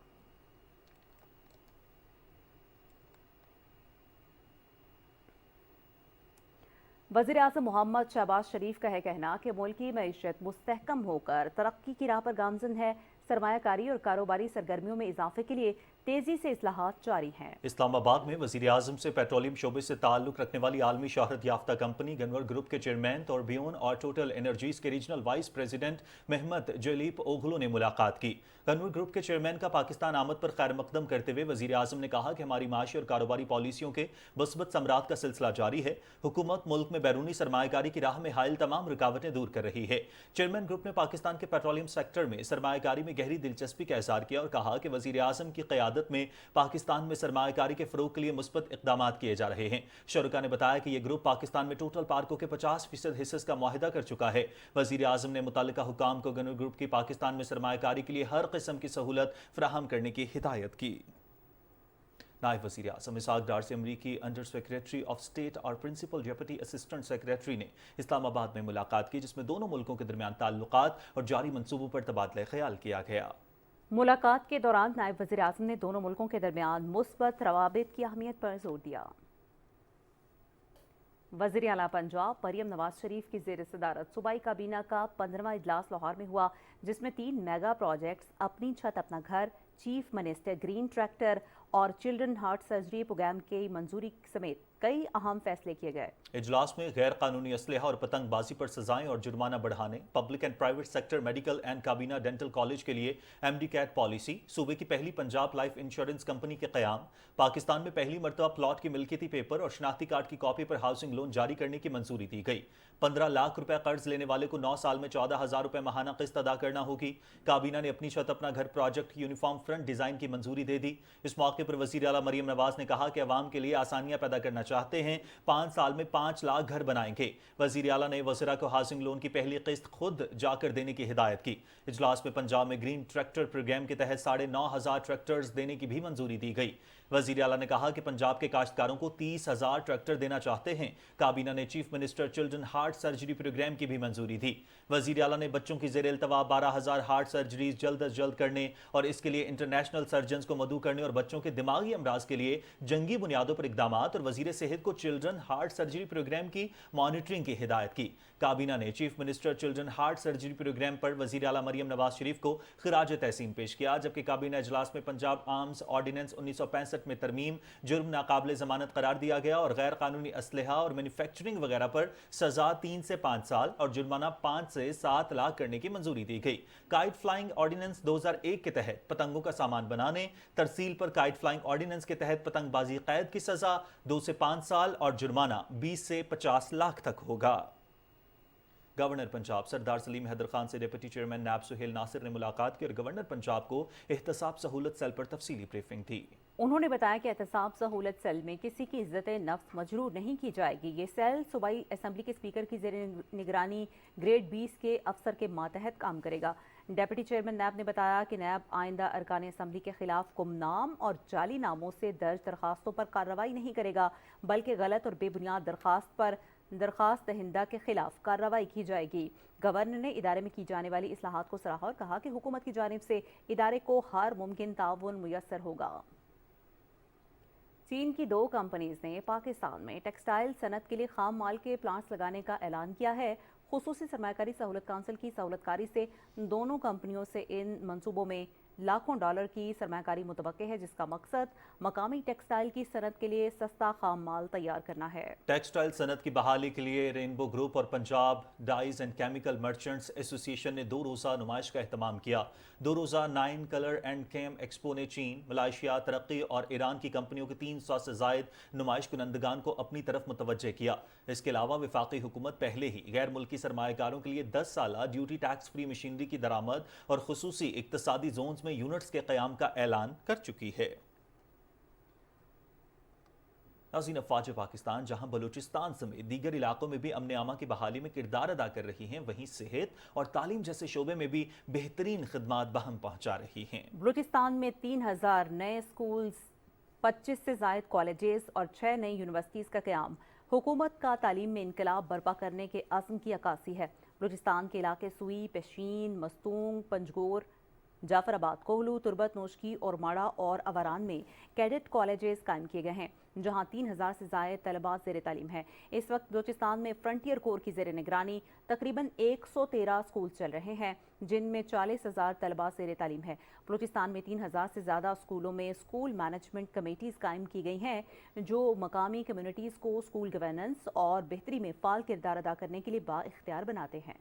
वज़ीर आज़म मोहम्मद शहबाज शरीफ का है कहना कि मुल्क की मईशत मुस्तहकम होकर तरक्की की राह पर गामज़न है। सरमाया कारी और कारोबारी सरगर्मियों में इजाफे के लिए तेजी से इस्लाहात जारी हैं। इस्लामाबाद में वजीर आजम से पेट्रोलियम शोबे से ताल्लुक रखने वाली आलमी शोहरत याफ्ता कंपनी गनवर ग्रुप के चेयरमैन तोरबियोन और टोटल एनर्जीज के रीजनल वाइस प्रेसिडेंट महमद जलीप ओगलू ने मुलाकात की। गनवर ग्रुप के चेयरमैन का पाकिस्तान आमद पर खैर मकदम करते हुए वजीर आजम ने कहा कि हमारी माशी और कारोबारी पॉलिसियों के बसबत समरात का सिलसिला जारी है। हुकूमत मुल्क में बैरूनी सरमायाकारी की राह में हायल तमाम रुकावटें दूर कर रही है। चेयरमैन ग्रुप ने पाकिस्तान के पेट्रोलियम सेक्टर में सरमायाकारी में गहरी दिलचस्पी का इज़हार किया और कहा कि वजीर आजम की क़यादत में पाकिस्तान में सरमायाकारी के फ़रोग़ के लिए मुस्बत इक़दाम किए जा रहे हैं। शरका ने बताया कि यह ग्रुप पाकिस्तान में टोटल पार्कों के 50% हिस्से का मुआहिदा कर चुका है। वज़ीर आज़म ने मुतल्लिका हुकाम को गनवर ग्रुप की पाकिस्तान में सरमायाकारी के लिए हर किस्म की सहूलत फराहम करने की हिदायत की। नायब वज़ीर आज़म इसहाक़ डार से अमरीकी अंडर सेक्रेटरी ऑफ स्टेट और प्रिंसिपल डेप्यूटी असिस्टेंट सेक्रेटरी ने इस्लामाबाद में मुलाकात की, जिसमें दोनों मुल्कों के दरमियान ताल्लुकात और जारी मंसूबों पर तबादला ख्याल किया गया। मुलाकात के दौरान नायब वज़ीर आज़म ने दोनों मुल्कों के दरमियान मुस्बत रवाबित की अहमियत पर जोर दिया। वज़ीर आला पंजाब मरियम नवाज शरीफ की ज़ेर सदारत सूबाई काबीना का 15वां इजलास लाहौर में हुआ, जिसमें 3 मेगा प्रोजेक्ट्स अपनी छत अपना घर, चीफ मिनिस्टर ग्रीन ट्रैक्टर और चिल्ड्रन हार्ट सर्जरी प्रोग्राम की मंजूरी समेत कई अहम फैसले किए गए। इजलास में गैर कानूनी असलहा और पतंगबाजी पर सजाएं और जुर्माना बढ़ाने, public and private sector medical and काबीना डेंटल कॉलेज के लिए MD कैट पॉलिसी, सूबे की पहली पंजाब लाइफ इंश्योरेंस कंपनी के क़याम, पाकिस्तान में पहली मरतबा प्लॉट की मिल्कियती पेपर और शनाख्ती कार्ड की कॉपी पर हाउसिंग लोन जारी करने की मंजूरी दी गई। 15 लाख रुपए कर्ज लेने वाले को 9 साल में 14,000 रुपए माहाना किस्त अदा करना होगी। काबीना ने अपनी छत अपना घर प्रोजेक्ट की यूनिफॉर्म फ्रंट डिजाइन की मंजूरी दे दी। इस मौके पर वज़ीर आला मरियम नवाज ने कहा कि अवाम के लिए आसानियां पैदा करना चाहते हैं, 5 साल में 5 लाख घर बनाएंगे। वज़ीर आला ने वज़रा को हाउसिंग लोन की पहली किस्त खुद जाकर देने की हिदायत की। इजलास में पंजाब में ग्रीन ट्रैक्टर प्रोग्राम के तहत 9,500 ट्रैक्टर्स देने की भी मंजूरी दी गई। वज़ीर आला ने कहा कि पंजाब के काश्तकारों को 30,000 ट्रैक्टर देना चाहते हैं। काबीना ने chief minister children heart surgery programme की भी मंजूरी दी। वज़ीर आला ने बच्चों की ज़ेर इल्तवा 12,000 हार्ट सर्जरीज जल्द अज जल्द करने और इसके लिए इंटरनेशनल सर्जन्स को मदऊ करने और बच्चों के दिमागी अमराज के लिए जंगी बुनियादों पर इकदाम और वज़ीर सेहत को चिल्ड्रन हार्ट सर्जरी प्रोग्राम की मॉनिटरिंग की हिदायत की। काबीना ने chief minister children heart surgery programme पर वज़ीर आला मरियम नवाज शरीफ को खिराज तहसीन पेश किया, जबकि काबीना इजलास में पंजाब आर्म्स ऑर्डिनेंस 1965 में तरमीम, जुर्म नाकाबिले ज़मानत करार दिया गया और गैर कानूनी असलहा और मैन्युफैक्चरिंग वगैरह पर सजा 3 से 5 साल और जुर्माना 5 से 7 लाख करने की मंजूरी दी गई। काइट फ्लाइंग ऑर्डिनेंस 2001 के तहत पतंगों का सामान बनाने, तरसील पर काइट फ्लाइंग ऑर्डिनेंस के तहत पतंगबाजी कैद की सजा 2 से 5 साल और जुर्माना 20 से 50 लाख तक होगा। गवर्नर पंजाब सरदार सलीम हैदर खान से डिप्टी चेयरमैन नैब सुहेल नासिर ने मुलाकात की और गवर्नर पंजाब को एहतसाब सहूलत सेल पर तफसीली ब्रीफिंग दी। उन्होंने बताया कि एहतसाब सहूलत सेल में किसी की इज्जत नफ्स मजरूर नहीं की जाएगी। ये सेल सूबाई असम्बली के स्पीकर की ज़ेर निगरानी ग्रेड 20 के अफसर के मातहत काम करेगा। डिप्टी चेयरमैन नैब ने बताया कि नैब आइंदा अरकान असम्बली के खिलाफ गुमनाम और जाली नामों से दर्ज दरखास्तों पर कार्रवाई नहीं करेगा, बल्कि गलत और बेबुनियाद दरखास्त पर दरखास्त दहिंदा के खिलाफ कार्रवाई की जाएगी। गवर्नर ने इदारे में की जाने वाली इस्लाहात को सराहा और कहा कि हुकूमत की जानिब से इदारे को हर मुमकिन ताउन मुयस्सर होगा। चीन की 2 कंपनीज ने पाकिस्तान में टेक्सटाइल सनत के लिए खाम माल के प्लांट्स लगाने का ऐलान किया है। खुसूसी सरमायाकारी सहूलत काउंसिल की सहूलतकारी से दोनों कंपनियों से इन मंसूबों में लाखों डॉलर की सरमायाकारी मुतवक्के है, जिसका मकसद मकामी टेक्सटाइल की सनत के लिए सस्ता खाम माल तैयार करना है। टेक्सटाइल सनत की बहाली के लिए रेनबो ग्रुप और Punjab dyes and chemical merchants association ने 2 रोज़ा नुमाइश का एहतमाम किया। 2 रोज़ा 9 कलर एंड केम एक्सपो ने चीन, मलाइशिया, तरक्की और ईरान की कंपनियों के 300 से जायद नुमाइश कुनंदगान को अपनी तरफ मुतवज्जे किया। इसके अलावा वफाकी हुकूमत पहले ही गैर मुल्की सरमायाकारों के लिए 10 साला ड्यूटी टैक्स फ्री मशीनरी की दरामद और खुसूसी इक्तसादी जोन्स में यूनिट्स के क़याम का ऐलान कर चुकी है। नाज़रीन, अफ़वाज पाकिस्तान जहां बलूचिस्तान समेत दीगर इलाकों में भी अमन आमा की बहाली में किरदार अदा कर रही हैं, वहीं सेहत और तालीम जैसे शोबे में भी बेहतरीन खिदमात बहम पहुंचा रही हैं। बलूचिस्तान में 3000 नए स्कूल्स, 25 से जायद कॉलेजेस और 6 नई यूनिवर्सिटीज़ का क़याम हुकूमत का तालीम में इनकलाब बर्पा करने के अज़्म की अक्कासी है। बलूचिस्तान के इलाके सुई, पेशीन, मस्तूंग, पंजगोर, जाफर आबाद, कोहलू, तुर्बत, नोशकी और माड़ा और अवारान में कैडेट कॉलेजेस कायम किए गए हैं, जहां 3000 से ज़ायद तलबा ज़ेर तालीम है। इस वक्त बलूचिस्तान में फ्रंटियर कोर की ज़ेर निगरानी तकरीबन 113 स्कूल चल रहे हैं, जिनमें 40,000 तलबा ज़ेर तालीम है। बलूचिस्तान में 3000 से ज़्यादा स्कूलों में स्कूल मैनेजमेंट कमेटीज़ कायम की गई हैं, जो मकामी कम्युनिटीज़ को स्कूल गवर्नेंस और बेहतरी में फ़ाल किरदार अदा करने के लिए बाइख्तियार बनाते हैं।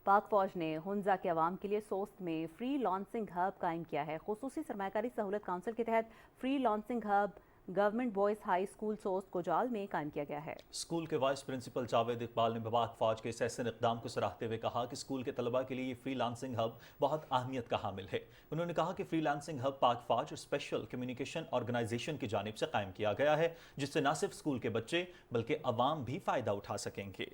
पाक फौज ने हुंजा के अवाम के लिए सोस्त में फ्री लॉन्सिंग हब कायम किया है। खुसूसी सरमायाकारी सहूलत काउंसिल के तहत freelancing hub government boys high school Sost कोजाल में कायम किया गया है। स्कूल के वाइस प्रिंसिपल जावेद इकबाल ने पाक फौज के इस ऐसे इक़दाम को सराहते हुए कहा कि स्कूल के तलबा के लिए ये फ्री लांसिंग हब बहुत अहमियत का हामिल है। उन्होंने कहा कि फ्री लांसिंग हब पाक फौज और स्पेशल कम्युनिकेशन ऑर्गेनाइजेशन की जानिब से कायम किया गया है, जिससे न सिर्फ स्कूल के बच्चे बल्कि अवाम भी फ़ायदा उठा सकेंगे।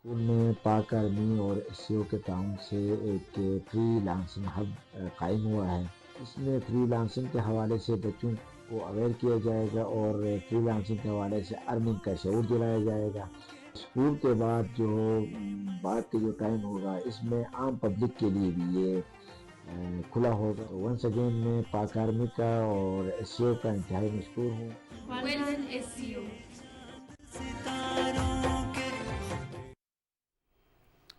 स्कूल में पाक आर्मी और एससीओ के ताउन से एक फ्री लांसिंग हब कायम हुआ है। इसमें फ्री लांसिंग के हवाले से बच्चों को अवेयर किया जाएगा और फ्री लांसिंग के हवाले से अर्निंग का शऊर दिलाया जाएगा। स्कूल के बाद बाद के जो टाइम होगा, इसमें आम पब्लिक के लिए भी ये खुला होगा। वंस अगेन मैं पाक आर्मी का और एससीओ का इंतहाई मशकूर हूँ।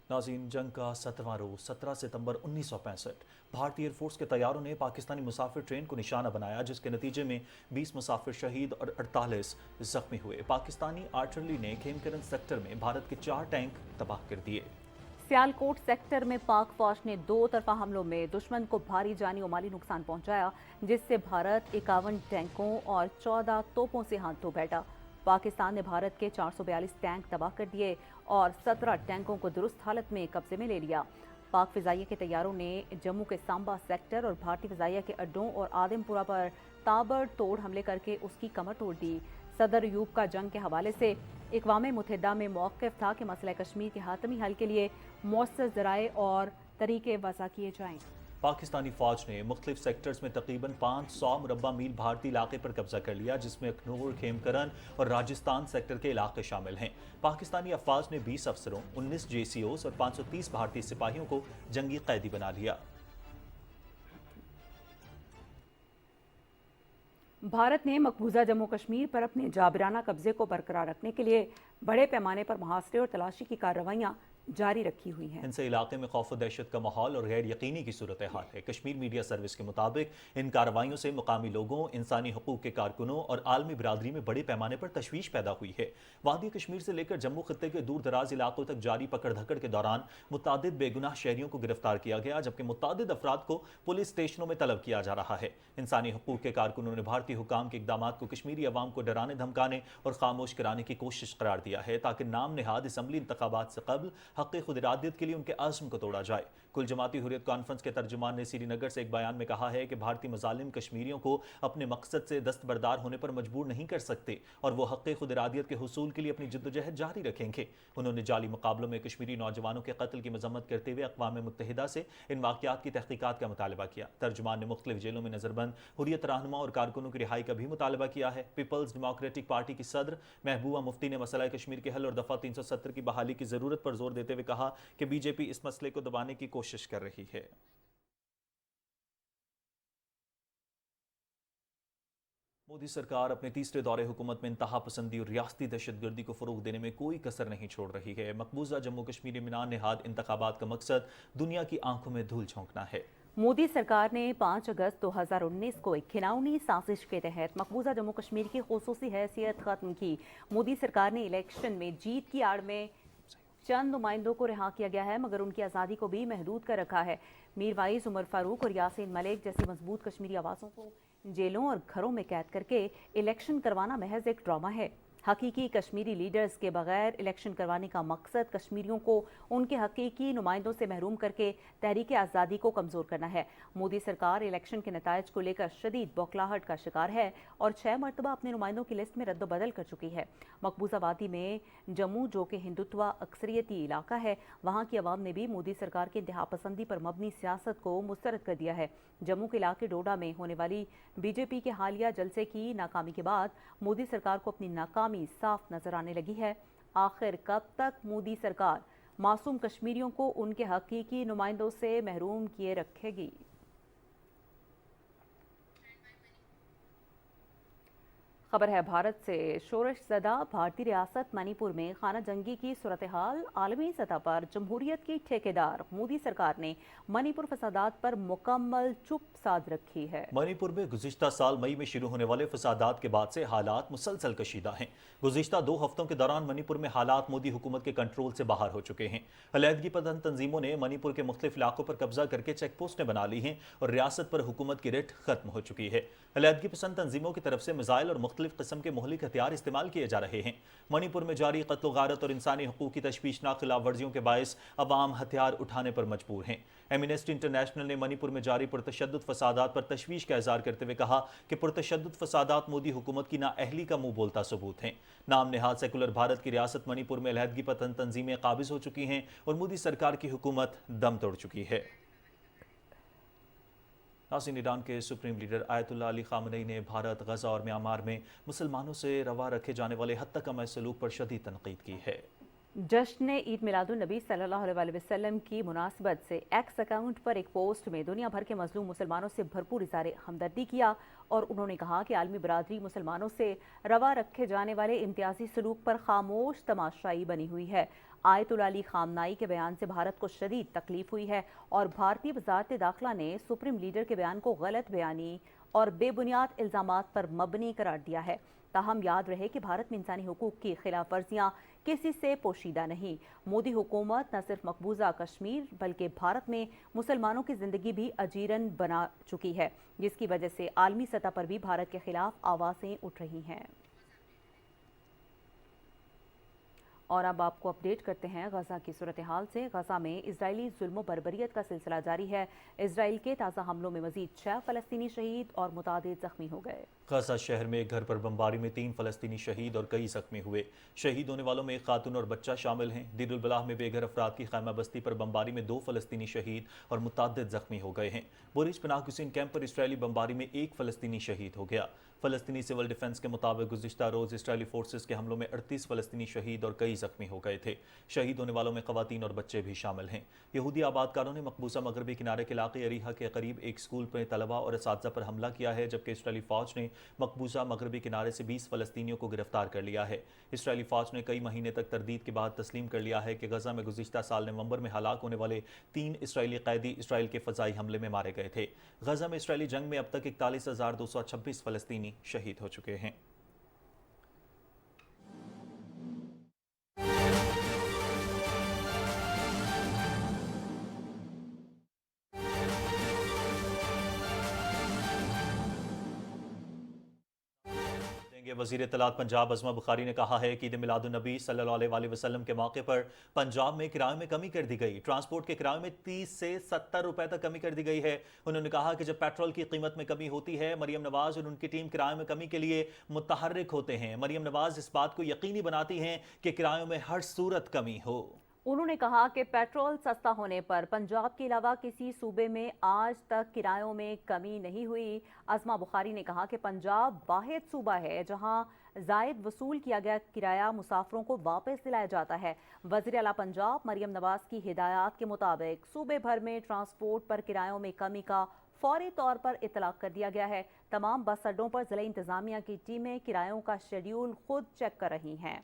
नाज़रीन, जंग का 17वां रोज़ 17 सितंबर 1965 भारतीय एयरफोर्स के तैयारों ने पाकिस्तानी मुसाफिर ट्रेन को निशाना बनाया, जिसके नतीजे में 20 मुसाफिर शहीद और 48 जख्मी हुए। पाकिस्तानी आर्टिलरी ने खेमकरन सेक्टर में भारत के 4 टैंक तबाह कर दिए। सियालकोट सेक्टर में पाक फौज ने 2 तरफा हमलों में दुश्मन को भारी जानी और माली नुकसान पहुंचाया, जिससे भारत 51 टैंकों और 14 तोपों से हाथ धो बैठा। पाकिस्तान ने भारत के 442 टैंक तबाह कर दिए और 17 टैंकों को दुरुस्त हालत में कब्जे में ले लिया। पाक फिजाइया के तैयारों ने जम्मू के सांबा सेक्टर और भारतीय फिजाइया के अड्डों और आदमपुरा पर ताबड़तोड़ हमले करके उसकी कमर तोड़ दी। सदर यूब का जंग के हवाले से अक़वाम मुत्तहिदा में मौक़िफ़ था कि मसला कश्मीर के हातमी हल के लिए मौसर ज़राए और तरीके वज़ा किए जाएँ। पाकिस्तानी फौज ने मुख्तलिफ सेक्टर्स में तकरीबन 500 मुरब्बा मील भारतीय इलाके पर कब्जा कर लिया, जिसमें अखनूर, खेमकरन और राजस्थान सेक्टर के इलाके शामिल हैं। पाकिस्तानी अफवाज ने 20 अफसरों, 19 JCOs और 530 भारतीय सिपाहियों को जंगी कैदी बना लिया। भारत ने मकबूजा जम्मू कश्मीर पर अपने जाबिराना कब्जे को बरकरार रखने के लिए बड़े पैमाने पर मुहासरे और तलाशी की कार्रवाइयाँ जारी रखी हुई हैं। इनसे इलाके में खौफ व दहशत का माहौल और गैर यकीनी की सूरत हाल है। कश्मीर मीडिया सर्विस के मुताबिक इन कार्रवाइयों से मुकामी लोगों, इंसानी हकूक के कारकुनों और आलमी बिरादरी में बड़े पैमाने पर तशवीश पैदा हुई है। वादी कश्मीर से लेकर जम्मू खित्ते के दूर दराज इलाकों तक जारी पकड़ धकड़ के दौरान मुतादिद बेगुनाह शहरियों को गिरफ्तार किया गया, जबकि मुतादिद अफराद को पुलिस स्टेशनों में तलब किया जा रहा है। इंसानी हकूक के कारकुनों ने भारतीय हुकाम के इकदाम को कश्मीरी अवाम को डराने धमकाने और खामोश कराने की कोशिश करार दिया है, ताकि नाम निहाद असम्बली इंतखाबात से कबल हक़ खुद इरादियत के लिए उनके आज़म को तोड़ा जाए। कुल जमाती हुर्रियत कॉन्फ्रेंस के तर्जुमान ने श्रीनगर से एक बयान में कहा है कि भारतीय मजालिम कश्मीरियों को अपने मकसद से दस्तबरदार होने पर मजबूर नहीं कर सकते और वो हक़ खुद इरादियत के हुसूल के लिए अपनी जद्दोजहद जारी रखेंगे। उन्होंने जाली मुकाबलों में कश्मीरी नौजवानों के कत्ल की मजम्मत करते हुए अक़वाम मुत्तहिदा से इन वाक़यात की तहक़ीक़ात का मुतालबा किया। तर्जुमान ने मुख्तलिफ जेलों में नज़रबंद हुर्रियत रहनुमा और कारकुनों की रिहाई का भी मुतालबा किया है। पीपल्स डेमोक्रेटिक पार्टी की सदर महबूबा मुफ्ती ने मसला कश्मीर के हल और दफ़ा 370 की बहाली की ज़रूरत पर जोर देते हुए कहा कि बीजेपी इस मसले को दबाने की कोशिश कर रही है। मोदी सरकार अपने तीसरे दौरे हुकूमत में इंतहा पसंदी और रियासती दहशतगर्दी को फरोग देने में कोई कसर नहीं छोड़ रही है। मकबूजा जम्मू कश्मीर में निहाद इंतखाबात का मकसद दुनिया की आंखों में धूल झोंकना है। मोदी सरकार ने 5 अगस्त 2019 को एक खिलौनी साजिश के तहत मकबूजा जम्मू कश्मीर की खुसूसी हैसियत खत्म की। मोदी सरकार ने इलेक्शन में जीत की आड़ में चंद नुमाइंदों को रिहा किया गया है, मगर उनकी आज़ादी को भी महदूद कर रखा है। मीरवाइज, उमर फारूक और यासीन मलिक जैसी मजबूत कश्मीरी आवाज़ों को जेलों और घरों में कैद करके इलेक्शन करवाना महज एक ड्रामा है। हकीकी कश्मीरी लीडर्स के बगैर इलेक्शन करवाने का मकसद कश्मीरियों को उनके हकीकी नुमाइंदों से महरूम करके तहरीक आज़ादी को कमज़ोर करना है। मोदी सरकार इलेक्शन के नतायज को लेकर शदीद बौखलाहट का शिकार है और 6 मरतबा अपने नुमाइंदों की लिस्ट में रद्द-बदल कर चुकी है। मकबूजा वादी में जम्मू, जो कि हिंदुत्व अक्सरियती इलाका है, वहाँ की आवाम ने भी मोदी सरकार की इंतहा पसंदी पर मबनी सियासत को मुस्तरद कर दिया है। जम्मू के इलाके डोडा में होने वाली बीजेपी के हालिया जलसे की नाकामी के बाद मोदी सरकार को अपनी नाकामी साफ नजर आने लगी है। आखिर कब तक मोदी सरकार मासूम कश्मीरियों को उनके हकीकी नुमाइंदों से महरूम किए रखेगी। खबर है भारत से। शोरश ज़दा भारतीय रियासत मणिपुर में खाना जंगी की सूरत हाल। आलमी सतह पर जमहूरियत की ठेकेदार मोदी सरकार ने मणिपुर फसादात पर मुकम्मल चुप साध रखी है। मणिपुर में गुज़िश्ता साल मई में शुरू होने वाले फसादात के बाद से हालात मुसलसल कशीदा हैं। गुज़िश्ता 2 हफ्तों के दौरान मणिपुर में हालात मोदी हुकूमत के कंट्रोल से बाहर हो चुके हैं। अलहदगी पसंद तंजीमों ने मणिपुर के मुख्तलिफ इलाकों पर कब्जा करके चेक पोस्टें बना ली हैं और रियासत पर हुकूमत की रिट खत्म हो चुकी है। अलहदगी पसंद तंजीमों की तरफ से मिसाइल और मुख्तलिफ किस्म के मुहलिक हथियार इस्तेमाल किए जा रहे हैं। मणिपुर में जारी कत्ल गारत और इंसानी हुकूक की तशवीशनाक खिलाफ वर्जियों के बायस अवाम हथियार उठाने पर मजबूर हैं। एमनेस्टी इंटरनेशनल ने मणिपुर में जारी पुरतशद्दुद फसादात पर तशवीश का इज़हार करते हुए कहा कि पुरतशद्दुद फसादात मोदी हुकूमत की नाअहली का मुंह बोलता सबूत हैं। नाम नेहाद सेकुलर भारत की रियासत मणिपुर में अलहदगी पसंद तंजीमें काबिज हो चुकी हैं और मोदी सरकार की हुकूमत दम तोड़ चुकी है। नाज़रीन, ईरान के supreme leader Ayatollah Ali Khamenei ने भारत, गजा और म्यांमार में मुसलमानों से रवा रखे जाने वाले हद तक अमल सलूक पर शदीद तनकीद की है। जश्न ईद मिलादुन नबी सल्लल्लाहु अलैहि वसल्लम की मुनासबत से एक्स अकाउंट पर एक पोस्ट में दुनिया भर के मजलूम मुसलमानों से भरपूर इज़हार हमदर्दी किया और उन्होंने कहा कि आलमी बरादरी मुसलमानों से रवा रखे जाने वाले इम्तियाजी सलूक पर खामोश तमाशाई बनी हुई है। आयतुल्लाह अली खामनाई के बयान से भारत को शदीद तकलीफ हुई है और भारतीय वज़ारत दाखिला ने सुप्रीम लीडर के बयान को गलत बयानी और बेबुनियाद इल्ज़ामात पर मबनी करार दिया है। ताहम याद रहे कि भारत में इंसानी हुकूक की खिलाफ वर्जियाँ किसी से पोशीदा नहीं। मोदी हुकूमत न सिर्फ मकबूजा कश्मीर बल्कि भारत में मुसलमानों की ज़िंदगी भी अजीरन बना चुकी है, जिसकी वजह से आलमी सतह पर भी भारत के खिलाफ आवाज़ें उठ रही हैं। और अब आपको अपडेट करते हैं गजा की सूरत हाल से। गजा में इजरायली जुल्म बर्बरियत का सिलसिला जारी है। इजराइल के ताज़ा हमलों में मजीद 6 फ़लस्तीनी शहीद और मुतादिद जख्मी हो गए। गजा शहर में एक घर पर बमबारी में 3 फ़लस्तीनी शहीद और कई जख्मी हुए। शहीद होने वालों में एक खातून और बच्चा शामिल हैं। दीरुल बलाह में बेघर अफराद की खैमा बस्ती पर बमबारी में 2 फ़लस्तीनी शहीद और मुतादिद जख्मी हो गए हैं। बुरिज पनाह गुज़ीन कैंप पर इसराइली बमबारी में 1 फ़लस्तीनी शहीद हो गया। फ़लस्तीनी सिविल डिफेंस के मुताबिक गुज़िश्ता रोज़ इसराइली फोर्सेस के हमलों में 38 फ़लस्तीनी शहीद और कई जख्मी हो गए थे। शहीद होने वालों में ख़वातीन और बच्चे भी शामिल हैं। यहूदी आबादकारों ने मकबूजा मगरबी किनारे के इलाके अरीहा के करीब एक स्कूल में तलबा और असातिज़ा पर हमला किया है, जबकि इसराइली फ़ौज ने मकबूजा मगरबी किनारे से 20 फ़लस्तीनियों को गिरफ्तार कर लिया है। इसराइली फ़ौज ने कई महीने तक तरदीद के बाद तस्लीम कर लिया है कि गजा में गुज़िश्ता साल नवंबर में हलाक होने वाले 3 इसराइली कैदी इसराइल के फ़ज़ाई हमले में मारे गए थे। गजा में इसराइली जंग में अब तक 41,226 फ़लस्तीनी शहीद हो चुके हैं। वज़ीर इत्तलात पंजाब अज़मा बुखारी ने कहा है कि ईद मिलादुन्नबी सल्लल्लाहु अलैहि वसल्लम के मौके पर पंजाब में किराए में कमी कर दी गई। ट्रांसपोर्ट के किराए में 30 से 70 रुपए तक कमी कर दी गई है। उन्होंने कहा कि जब पेट्रोल की कीमत में कमी होती है, मरियम नवाज और उनकी टीम किराए में कमी के लिए मुतहर्रिक होते हैं। मरियम नवाज इस बात को यकीनी बनाती हैं कि किरायों में हर सूरत कमी हो। उन्होंने कहा कि पेट्रोल सस्ता होने पर पंजाब के अलावा किसी सूबे में आज तक किरायों में कमी नहीं हुई। अज़मा बुखारी ने कहा कि पंजाब वाहिद सूबा है जहां जायद वसूल किया गया किराया मुसाफिरों को वापस दिलाया जाता है। वज़ीर आला पंजाब मरियम नवाज की हिदायत के मुताबिक सूबे भर में ट्रांसपोर्ट पर किरायों में कमी का फौरी तौर पर इतलाक कर दिया गया है। तमाम बस अड्डों पर ज़िला इंतज़ामिया की टीमें किरायों का शेड्यूल खुद चेक कर रही हैं।